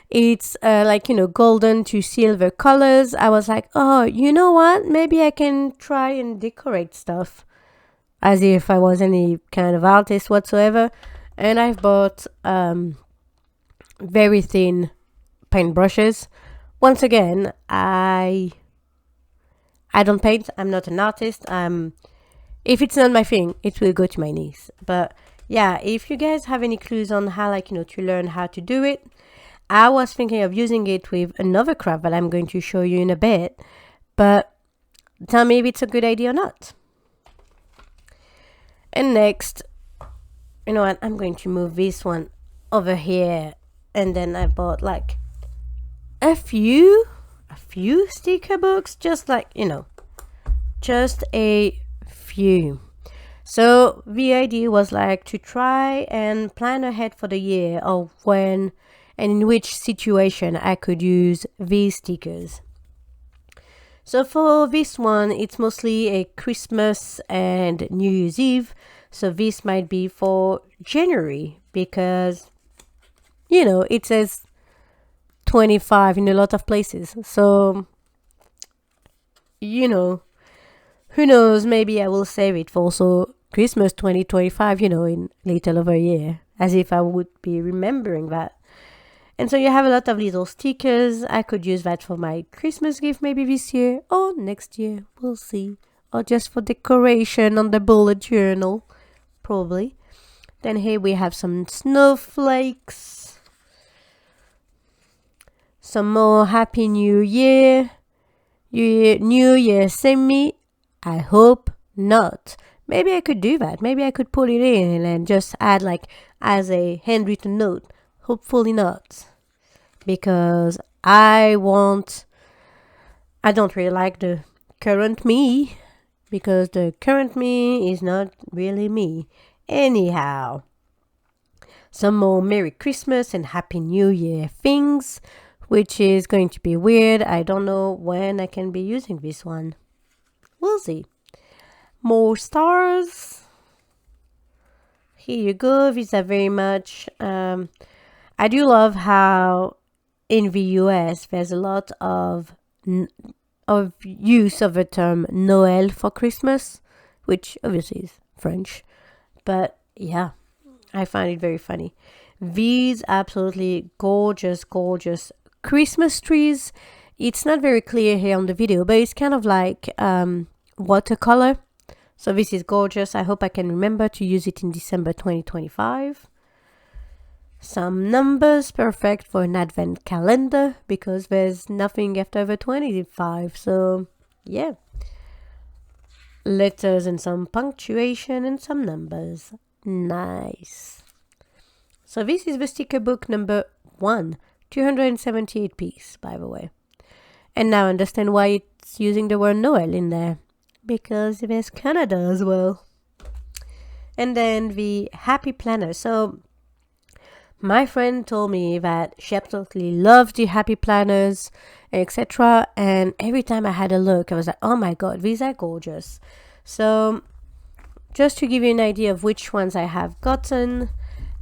It's like, golden to silver colors. I was like, oh, you know what? Maybe I can try and decorate stuff as if I was any kind of artist whatsoever. And I've bought very thin paint brushes. Once again, I don't paint. I'm not an artist. If it's not my thing, it will go to my niece. But yeah, if you guys have any clues on how, to learn how to do it, I was thinking of using it with another craft that I'm going to show you in a bit. But tell me if it's a good idea or not. And next, you know what? I'm going to move this one over here. And then I bought like a few sticker books, just just a few. So the idea was to try and plan ahead for the year of when and in which situation I could use these stickers. So for this one, it's mostly a Christmas and New Year's Eve. So this might be for January because, it says 25 in a lot of places. So, who knows, maybe I will save it for also Christmas 2025, in little over a year, as if I would be remembering that. And so you have a lot of little stickers. I could use that for my Christmas gift maybe this year or next year. We'll see. Or just for decoration on the bullet journal, probably. Then here we have some snowflakes. Some more Happy New Year. New Year semi. I hope not. Maybe I could do that. Maybe I could put it in and just add as a handwritten note. Hopefully not. Because I don't really like the current me. Because the current me is not really me. Anyhow. Some more Merry Christmas and Happy New Year things. Which is going to be weird. I don't know when I can be using this one. We'll see. More stars. Here you go. These are very much... I do love how in the US there's a lot of use of the term Noël for Christmas, which obviously is French. But yeah, I find it very funny. These absolutely gorgeous, gorgeous Christmas trees. It's not very clear here on the video, but it's kind of like watercolor. So this is gorgeous. I hope I can remember to use it in December 2025. Some numbers, perfect for an advent calendar because there's nothing after the 25. So yeah. Letters and some punctuation and some numbers. Nice. So this is the sticker book number 1. 278 piece, by the way. And now I understand why it's using the word Noel in there. Because there's Canada as well. And then the Happy Planner. So my friend told me that she absolutely loves the Happy Planners, etc. And every time I had a look, I was like, oh my god, these are gorgeous. So just to give you an idea of which ones I have gotten,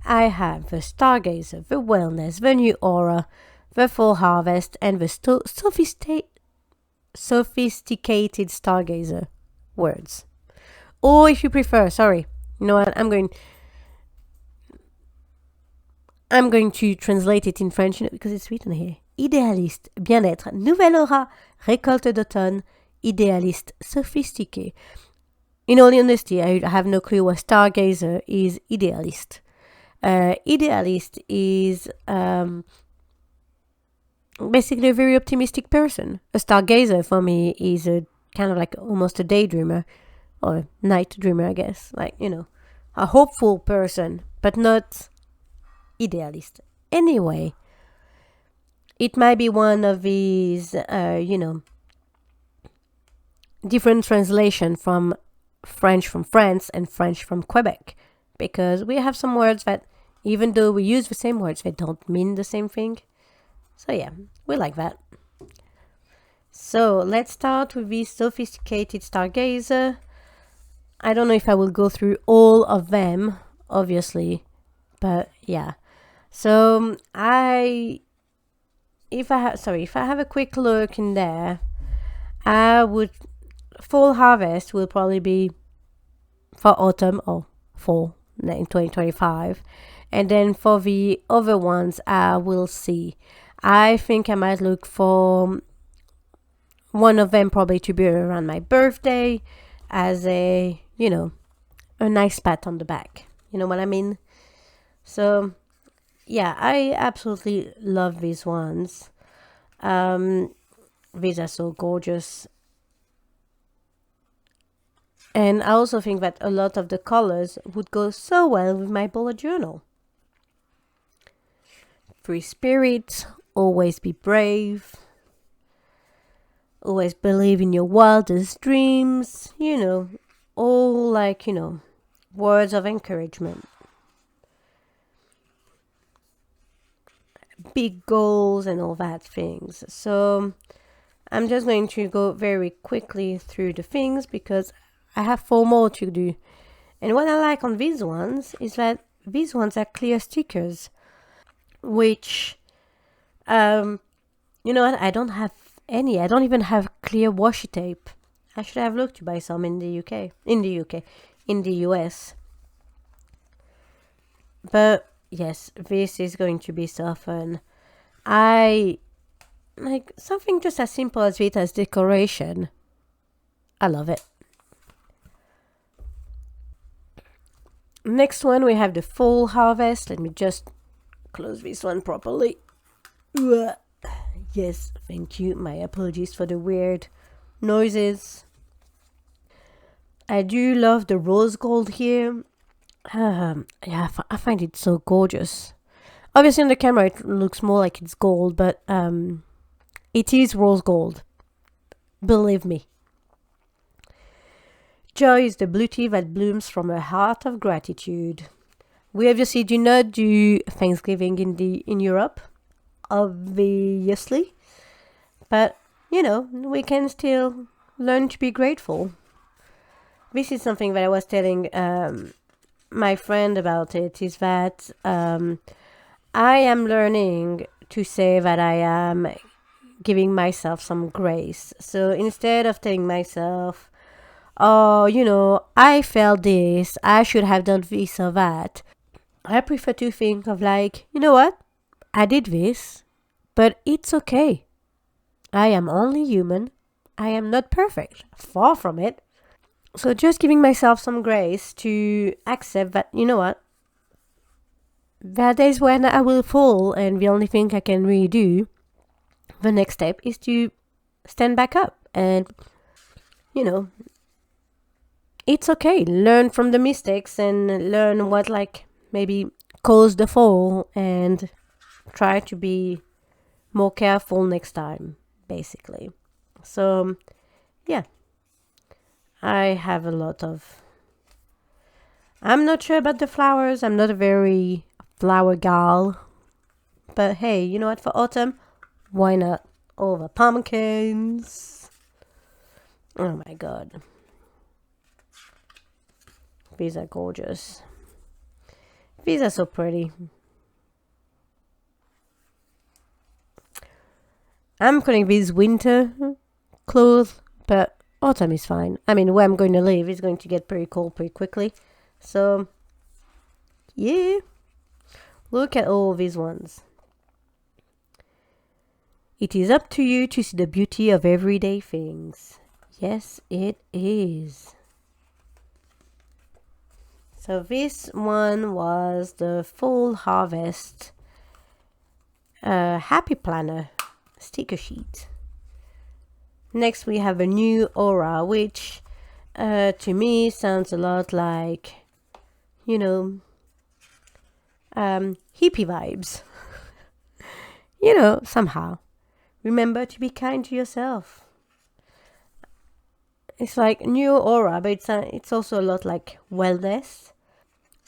I have the Stargazer, the Wellness, the New Aura, the Fall Harvest, and the Sophisticated Stargazer words. Or if you prefer, sorry, you know what, I'm going to translate it in French because it's written here. Idéaliste, bien-être, nouvelle aura, récolte d'automne, idéaliste, sophistiqué. In all honesty, I have no clue what Stargazer is idealist. Idealist is basically a very optimistic person. A stargazer for me is a kind of like almost a daydreamer or a night dreamer, I guess. Like, a hopeful person, but not idealist. Anyway, it might be one of these, different translation from French from France and French from Quebec, because we have some words that, even though we use the same words, they don't mean the same thing. So yeah, we like that. So let's start with the sophisticated stargazer. I don't know if I will go through all of them, obviously, but yeah. So if I have a quick look in there, Fall Harvest will probably be for autumn or fall in 2025. And then for the other ones, I will see. I think I might look for one of them probably to be around my birthday as a nice pat on the back. You know what I mean? So yeah, I absolutely love these ones. These are so gorgeous. And I also think that a lot of the colors would go so well with my bullet journal. Free spirit, always be brave, always believe in your wildest dreams, all words of encouragement. Big goals and all that things. So I'm just going to go very quickly through the things because I have 4 more to do. And what I like on these ones is that these ones are clear stickers, which, you know what, I don't have any. I don't even have clear washi tape. I should have looked to buy some in the US. But yes, this is going to be so fun. I like something just as simple as it as decoration. I love it. Next one, we have the Fall Harvest. Let me just close this one properly. Yes, thank you. My apologies for the weird noises. I do love the rose gold here. Yeah, I find it so gorgeous. Obviously on the camera it looks more like it's gold, but it is rose gold. Believe me. Joy is the beauty that blooms from a heart of gratitude. We obviously do not do Thanksgiving in Europe, obviously, but we can still learn to be grateful. This is something that I was telling my friend about. It is that I am learning to say that I am giving myself some grace. So instead of telling myself, oh, I felt this, I should have done this or that, I prefer to think of like, you know what? I did this, but it's okay. I am only human. I am not perfect. Far from it. So just giving myself some grace to accept that, you know what? There are days when I will fall, and the only thing I can really do, the next step, is to stand back up and, it's okay. Learn from the mistakes and learn what maybe caused the fall and try to be more careful next time, basically. So, yeah. I have a lot of... I'm not sure about the flowers. I'm not a very flower gal. But hey, you know what? For autumn, why not? All the pumpkins. Oh my god. These are gorgeous. These are so pretty. I'm calling these winter clothes, but autumn is fine. I mean, where I'm going to live is going to get pretty cold pretty quickly. So, yeah. Look at all these ones. It is up to you to see the beauty of everyday things. Yes, it is. So this one was the Fall Harvest Happy Planner sticker sheet. Next we have a new aura, which to me sounds a lot like, hippie vibes. Somehow. Remember to be kind to yourself. It's like new aura, but it's also a lot like wellness.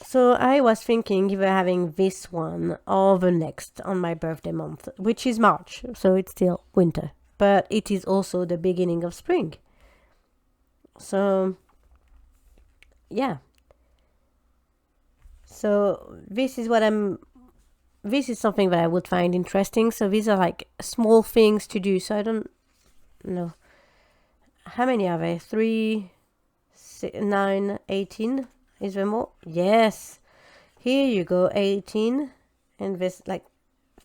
So I was thinking either having this one or the next on my birthday month, which is March, so it's still winter, but it is also the beginning of spring. So yeah. So this is something that I would find interesting. So these are like small things to do. So I don't know. How many are there? 3, 6, 9, 18? Is there more? Yes. Here you go, 18. And there's like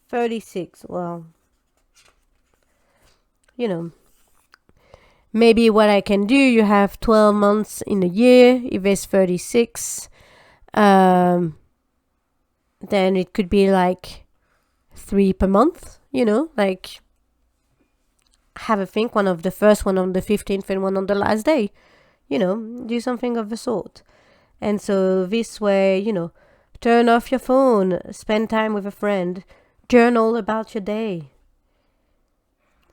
36. Well, you know. Maybe what I can do, you have 12 months in a year. If there's 36, then it could be like 3 per month, like have a think, one of the first, one on the 15th, and one on the last day, do something of the sort. And so this way, turn off your phone, spend time with a friend, journal about your day,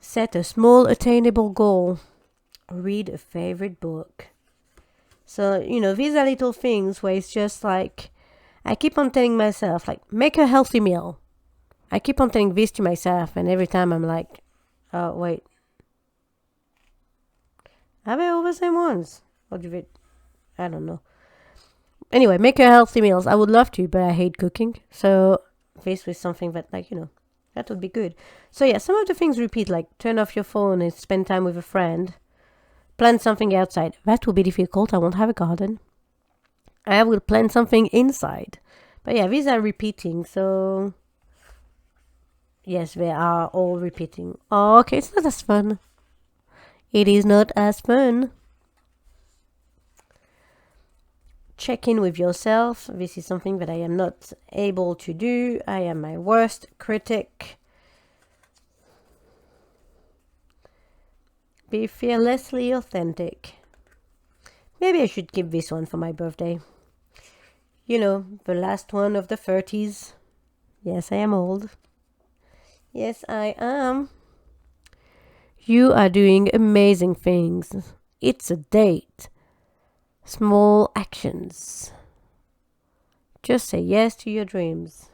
set a small attainable goal, read a favorite book. So, these are little things where it's just like, I keep on telling myself, like, make a healthy meal. I keep on telling this to myself, and every time I'm like, oh, wait. Are they all the same ones? Or do it? I don't know. Anyway, make a healthy meals. I would love to, but I hate cooking. So this was something that, like, that would be good. So yeah, some of the things repeat, like turn off your phone and spend time with a friend. Plant something outside. That will be difficult. I won't have a garden. I will plant something inside. But yeah, these are repeating. So yes, they are all repeating. Oh, okay, it's not as fun. It is not as fun. Check in with yourself. This is something that I am not able to do. I am my worst critic. Be fearlessly authentic. Maybe I should keep this one for my birthday. The last one of the 30s. Yes, I am old. Yes, I am. You are doing amazing things. It's a date. Small actions. Just say yes to your dreams.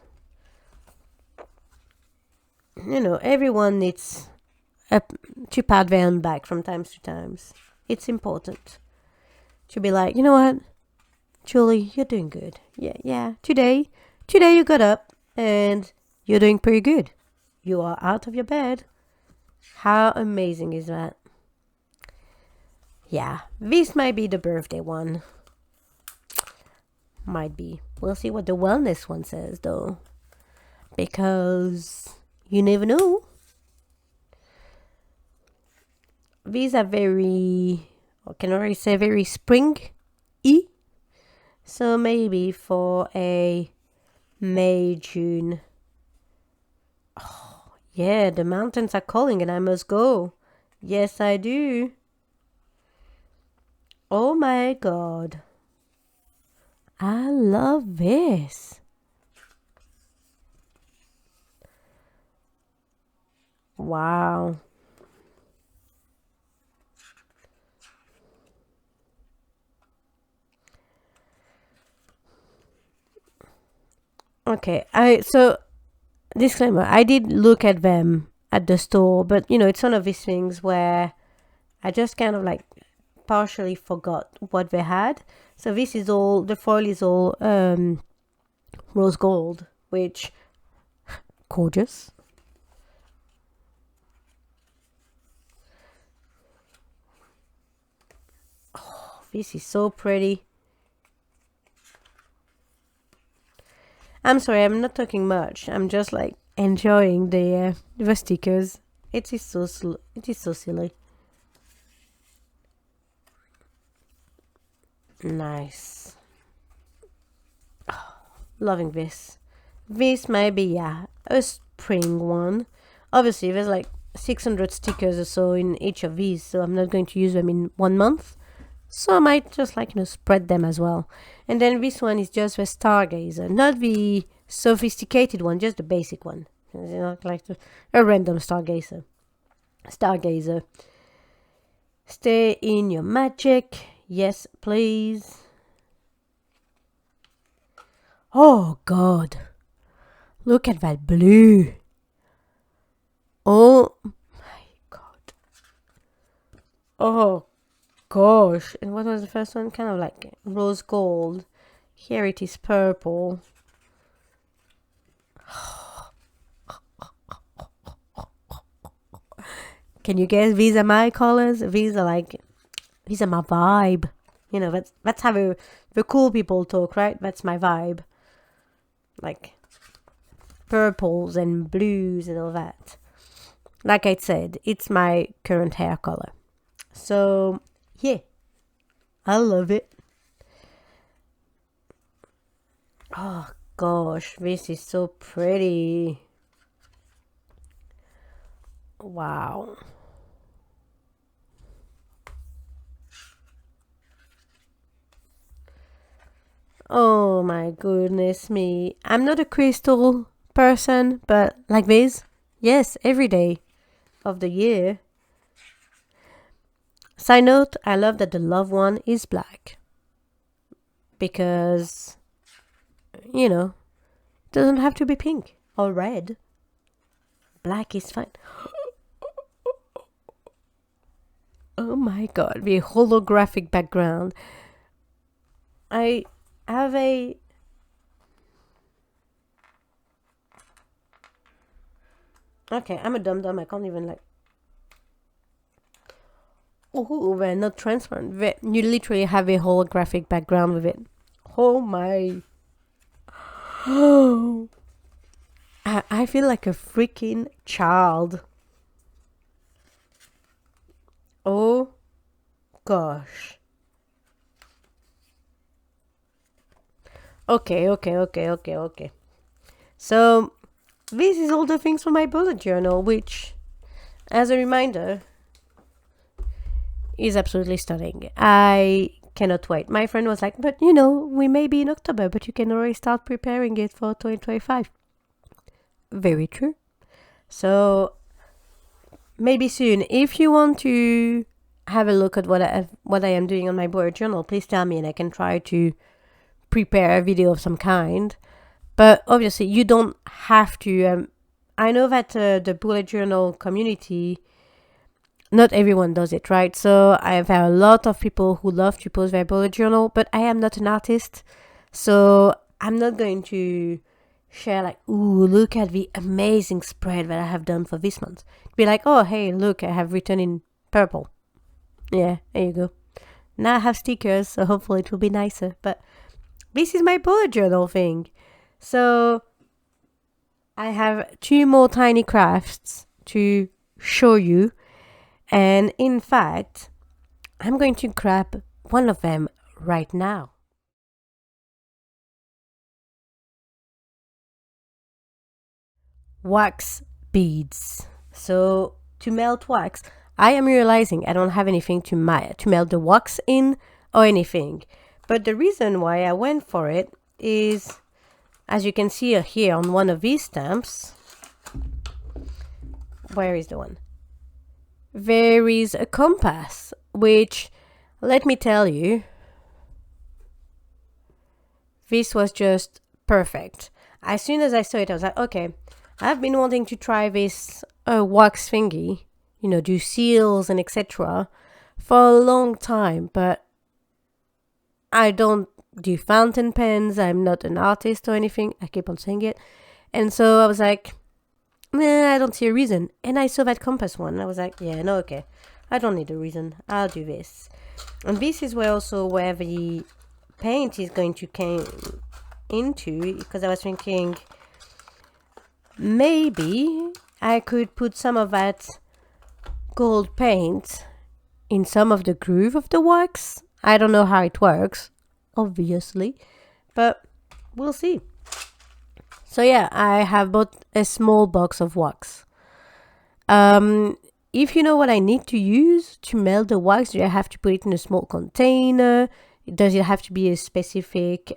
Everyone needs to pat their own back from time to time. It's important to be like, you know what, Julie, you're doing good. Yeah. Today you got up and you're doing pretty good. You are out of your bed. How amazing is that? Yeah, this might be the birthday one. Might be. We'll see what the wellness one says, though. Because you never know. These are very, what can I say, very spring-y. So maybe for a May, June. Oh, yeah, the mountains are calling and I must go. Yes, I do. Oh my God. I love this. Wow. Okay, so disclaimer, I did look at them at the store, but it's one of these things where I just kind of like partially forgot what they had. So this is all, the foil is all rose gold, which gorgeous. Oh, this is so pretty. I'm sorry, I'm not talking much. I'm just like enjoying the stickers. It is so silly. Nice. Oh, loving this. This might be a spring one. Obviously, there's like 600 stickers or so in each of these, so I'm not going to use them in 1 month. So I might just like, spread them as well. And then this one is just the Stargazer, not the sophisticated one, just the basic one. Like a random Stargazer. Stay in your magic. Yes, please. Oh, God. Look at that blue. Oh, my God. Oh, gosh. And what was the first one? Kind of like rose gold. Here it is purple. Can you guess? These are my colors. These are my vibe. You know, that's how the cool people talk, right? That's my vibe. Like purples and blues and all that. Like I said, it's my current hair color. So, yeah. I love it. Oh, gosh. This is so pretty. Wow. Oh my goodness me. I'm not a crystal person, but like this, yes, every day of the year. Side note, I love that the loved one is black. Because, you know, it doesn't have to be pink or red. Black is fine. Oh my god, the holographic background. I have a... Okay, I'm a dum-dum. I can't even like... Oh, they're not transparent. You literally have a holographic background with it. Oh my... Oh, I feel like a freaking child. Oh gosh. Okay. So this is all the things for my bullet journal, which, as a reminder, is absolutely stunning. I cannot wait. My friend was like, but you know, we may be in October, but you can already start preparing it for 2025. Very true. So maybe soon. If you want to have a look at what I am doing on my bullet journal, please tell me and I can try to prepare a video of some kind. But obviously, you don't have to. I know that the bullet journal community, not everyone does it, right? So I have a lot of people who love to post their bullet journal, but I am not an artist, so I'm not going to share like, ooh, look at the amazing spread that I have done for this month. Be like, oh, hey, look, I have written in purple. Yeah, there you go. Now I have stickers, so hopefully it will be nicer. But this is my bullet journal thing. So I have 2 more tiny crafts to show you. And in fact, I'm going to grab one of them right now. Wax beads. So to melt wax, I am realizing I don't have anything to melt the wax in or anything. But the reason why I went for it is, as you can see here on one of these stamps, where is the one? There is a compass, which, let me tell you, this was just perfect. As soon as I saw it, I was like, okay, I've been wanting to try this wax thingy, you know, do seals and etc. for a long time, but I don't do fountain pens. I'm not an artist or anything. I keep on saying it. And so I was like, nah, I don't see a reason. And I saw that compass one. I was like, yeah, no, okay. I don't need a reason. I'll do this. And this is where the paint is going to come into, because I was thinking maybe I could put some of that gold paint in some of the groove of the wax. I don't know how it works, obviously, but we'll see. So yeah, I have bought a small box of wax. If you know what I need to use to melt the wax, do I have to put it in a small container? Does it have to be a specific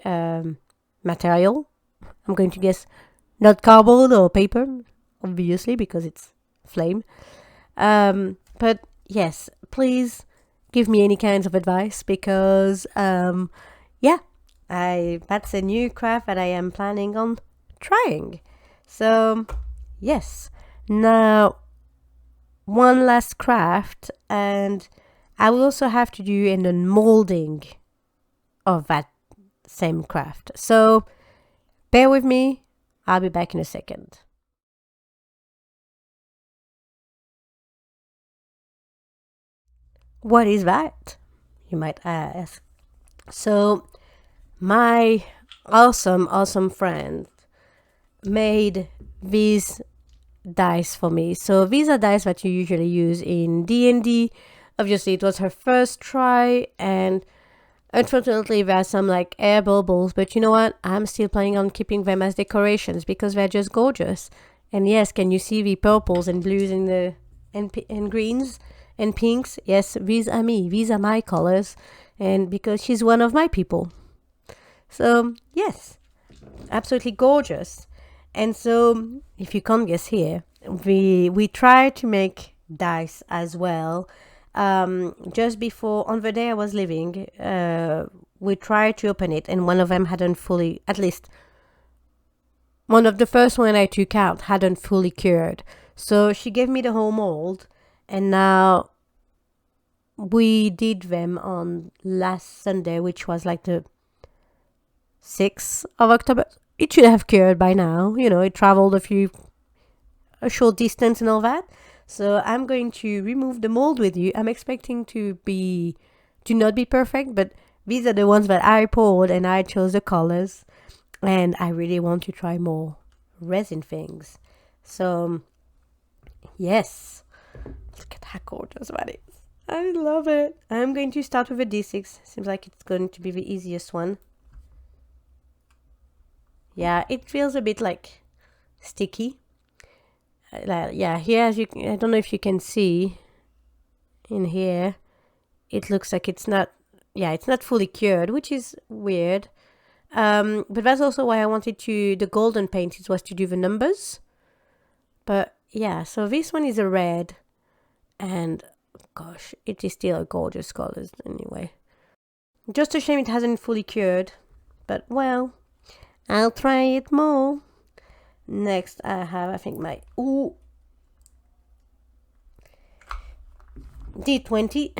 material? I'm going to guess not cardboard or paper, obviously, because it's flame. But yes, please give me any kinds of advice because yeah, that's a new craft that I am planning on trying. So yes, now one last craft, and I will also have to do an unmolding of that same craft. So bear with me, I'll be back in a second. What is that? You might ask. So my awesome friend made these dice for me. So these are dice that you usually use in D&D. Obviously it was her first try, and unfortunately there are some like air bubbles, but you know what, I'm still planning on keeping them as decorations because they're just gorgeous. And yes, can you see the purples and blues in the and greens and pinks? Yes, these are me, these are my colors, and because she's one of my people. So yes, absolutely gorgeous. And so if you can't guess here, we try to make dice as well. Just before, on the day I was leaving, we tried to open it, and one of them hadn't fully, at least one of the first one I took out hadn't fully cured. So she gave me the whole mold, and now we did them on last Sunday, which was like the 6th of October. It should have cured by now. You know, it traveled a short distance and all that. So I'm going to remove the mold with you. I'm expecting to not be perfect, but these are the ones that I poured and I chose the colors. And I really want to try more resin things. So yes, look at how gorgeous that is. I love it. I'm going to start with a D6. Seems like it's going to be the easiest one. Yeah, it feels a bit like sticky. Yeah, here, as I don't know if you can see in here, it looks like it's not fully cured, which is weird. But that's also why I wanted the golden paint, it was to do the numbers. But yeah, so this one is a red, and gosh, it is still a gorgeous colors anyway. Just a shame it hasn't fully cured, but well, I'll try it more. Next I have, I think, my D20.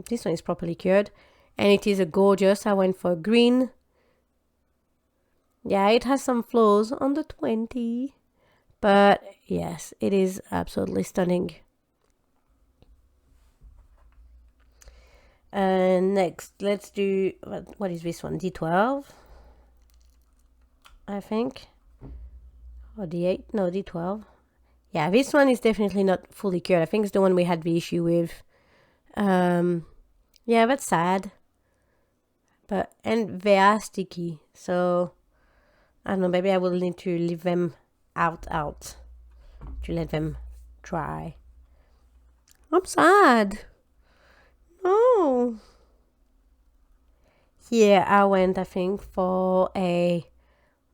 This one is properly cured, and it is a gorgeous. I went for green. Yeah, it has some flaws on the 20, but yes, it is absolutely stunning. And next, let's do, what is this one? D12, I think, or D8? No, D12. Yeah, this one is definitely not fully cured. I think it's the one we had the issue with. Yeah, that's sad. And they are sticky, so I don't know, maybe I will need to leave them out to let them dry. I'm sad. No. Here I went, I think, for a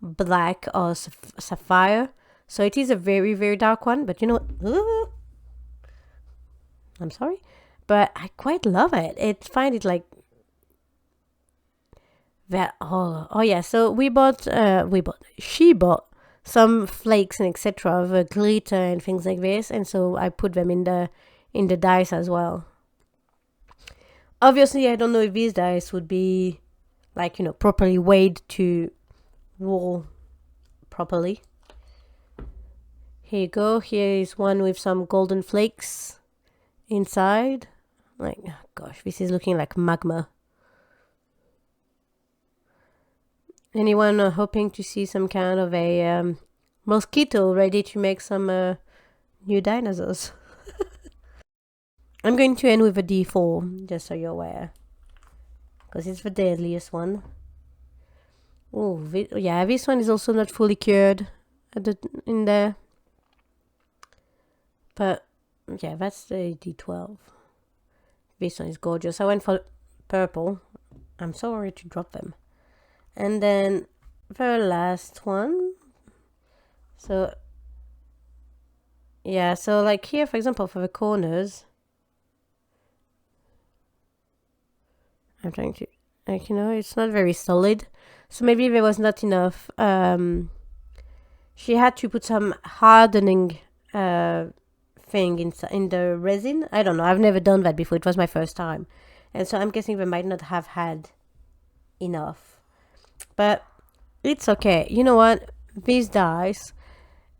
black or sapphire. So it is a very, very dark one, but you know, I'm sorry, but I quite love it. Find it like that. Oh yeah. So she bought some flakes and etc. of glitter and things like this, and so I put them in the dice as well. Obviously, I don't know if these dice would be like, you know, properly weighed to roll properly. Here you go. Here is one with some golden flakes inside. Like, oh gosh, this is looking like magma. Anyone hoping to see some kind of a mosquito ready to make some new dinosaurs? I'm going to end with a D4, just so you're aware, because it's the deadliest one. Oh, yeah, this one is also not fully cured in there. But yeah, that's the D12. This one is gorgeous. I went for purple. I'm sorry to drop them. And then the last one. So yeah, so like here, for example, for the corners, I'm trying to, like, you know, it's not very solid. So maybe there was not enough. She had to put some hardening thing in the resin. I don't know. I've never done that before. It was my first time. And so I'm guessing they might not have had enough. But it's okay. You know what? These dice,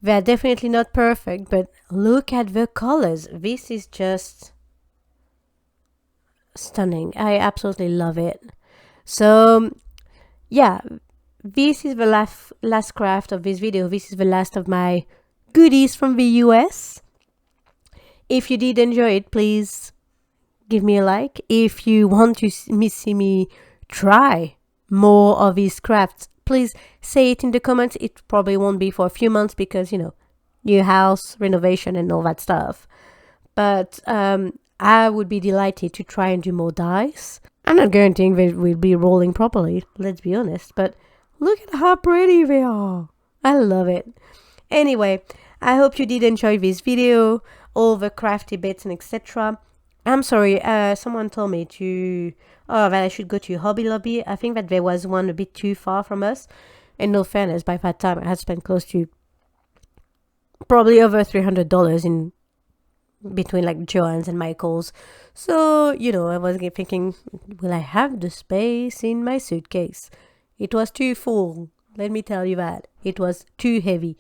they're definitely not perfect, but look at the colors. This is just stunning. I absolutely love it. So yeah, this is the last craft of this video. This is the last of my goodies from the US. If you did enjoy it, please give me a like. If you want to see me try more of these crafts, please say it in the comments. It probably won't be for a few months because, you know, new house, renovation and all that stuff. But I would be delighted to try and do more dice. I'm not guaranteeing they will be rolling properly, let's be honest, but look at how pretty they are. I love it. Anyway, I hope you did enjoy this video, all the crafty bits and etc. I'm sorry, someone told me that I should go to Hobby Lobby. I think that there was one a bit too far from us. And no fairness, by that time I had spent close to probably over $300 in between like Joann's and Michael's. So, you know, I was thinking, will I have the space in my suitcase? It was too full. Let me tell you that. It was too heavy.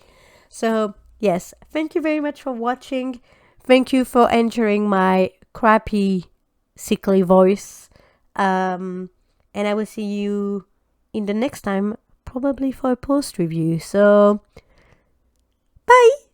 So, yes, thank you very much for watching. Thank you for enjoying my crappy, sickly voice. And I will see you in the next time, probably for a post review. So, bye!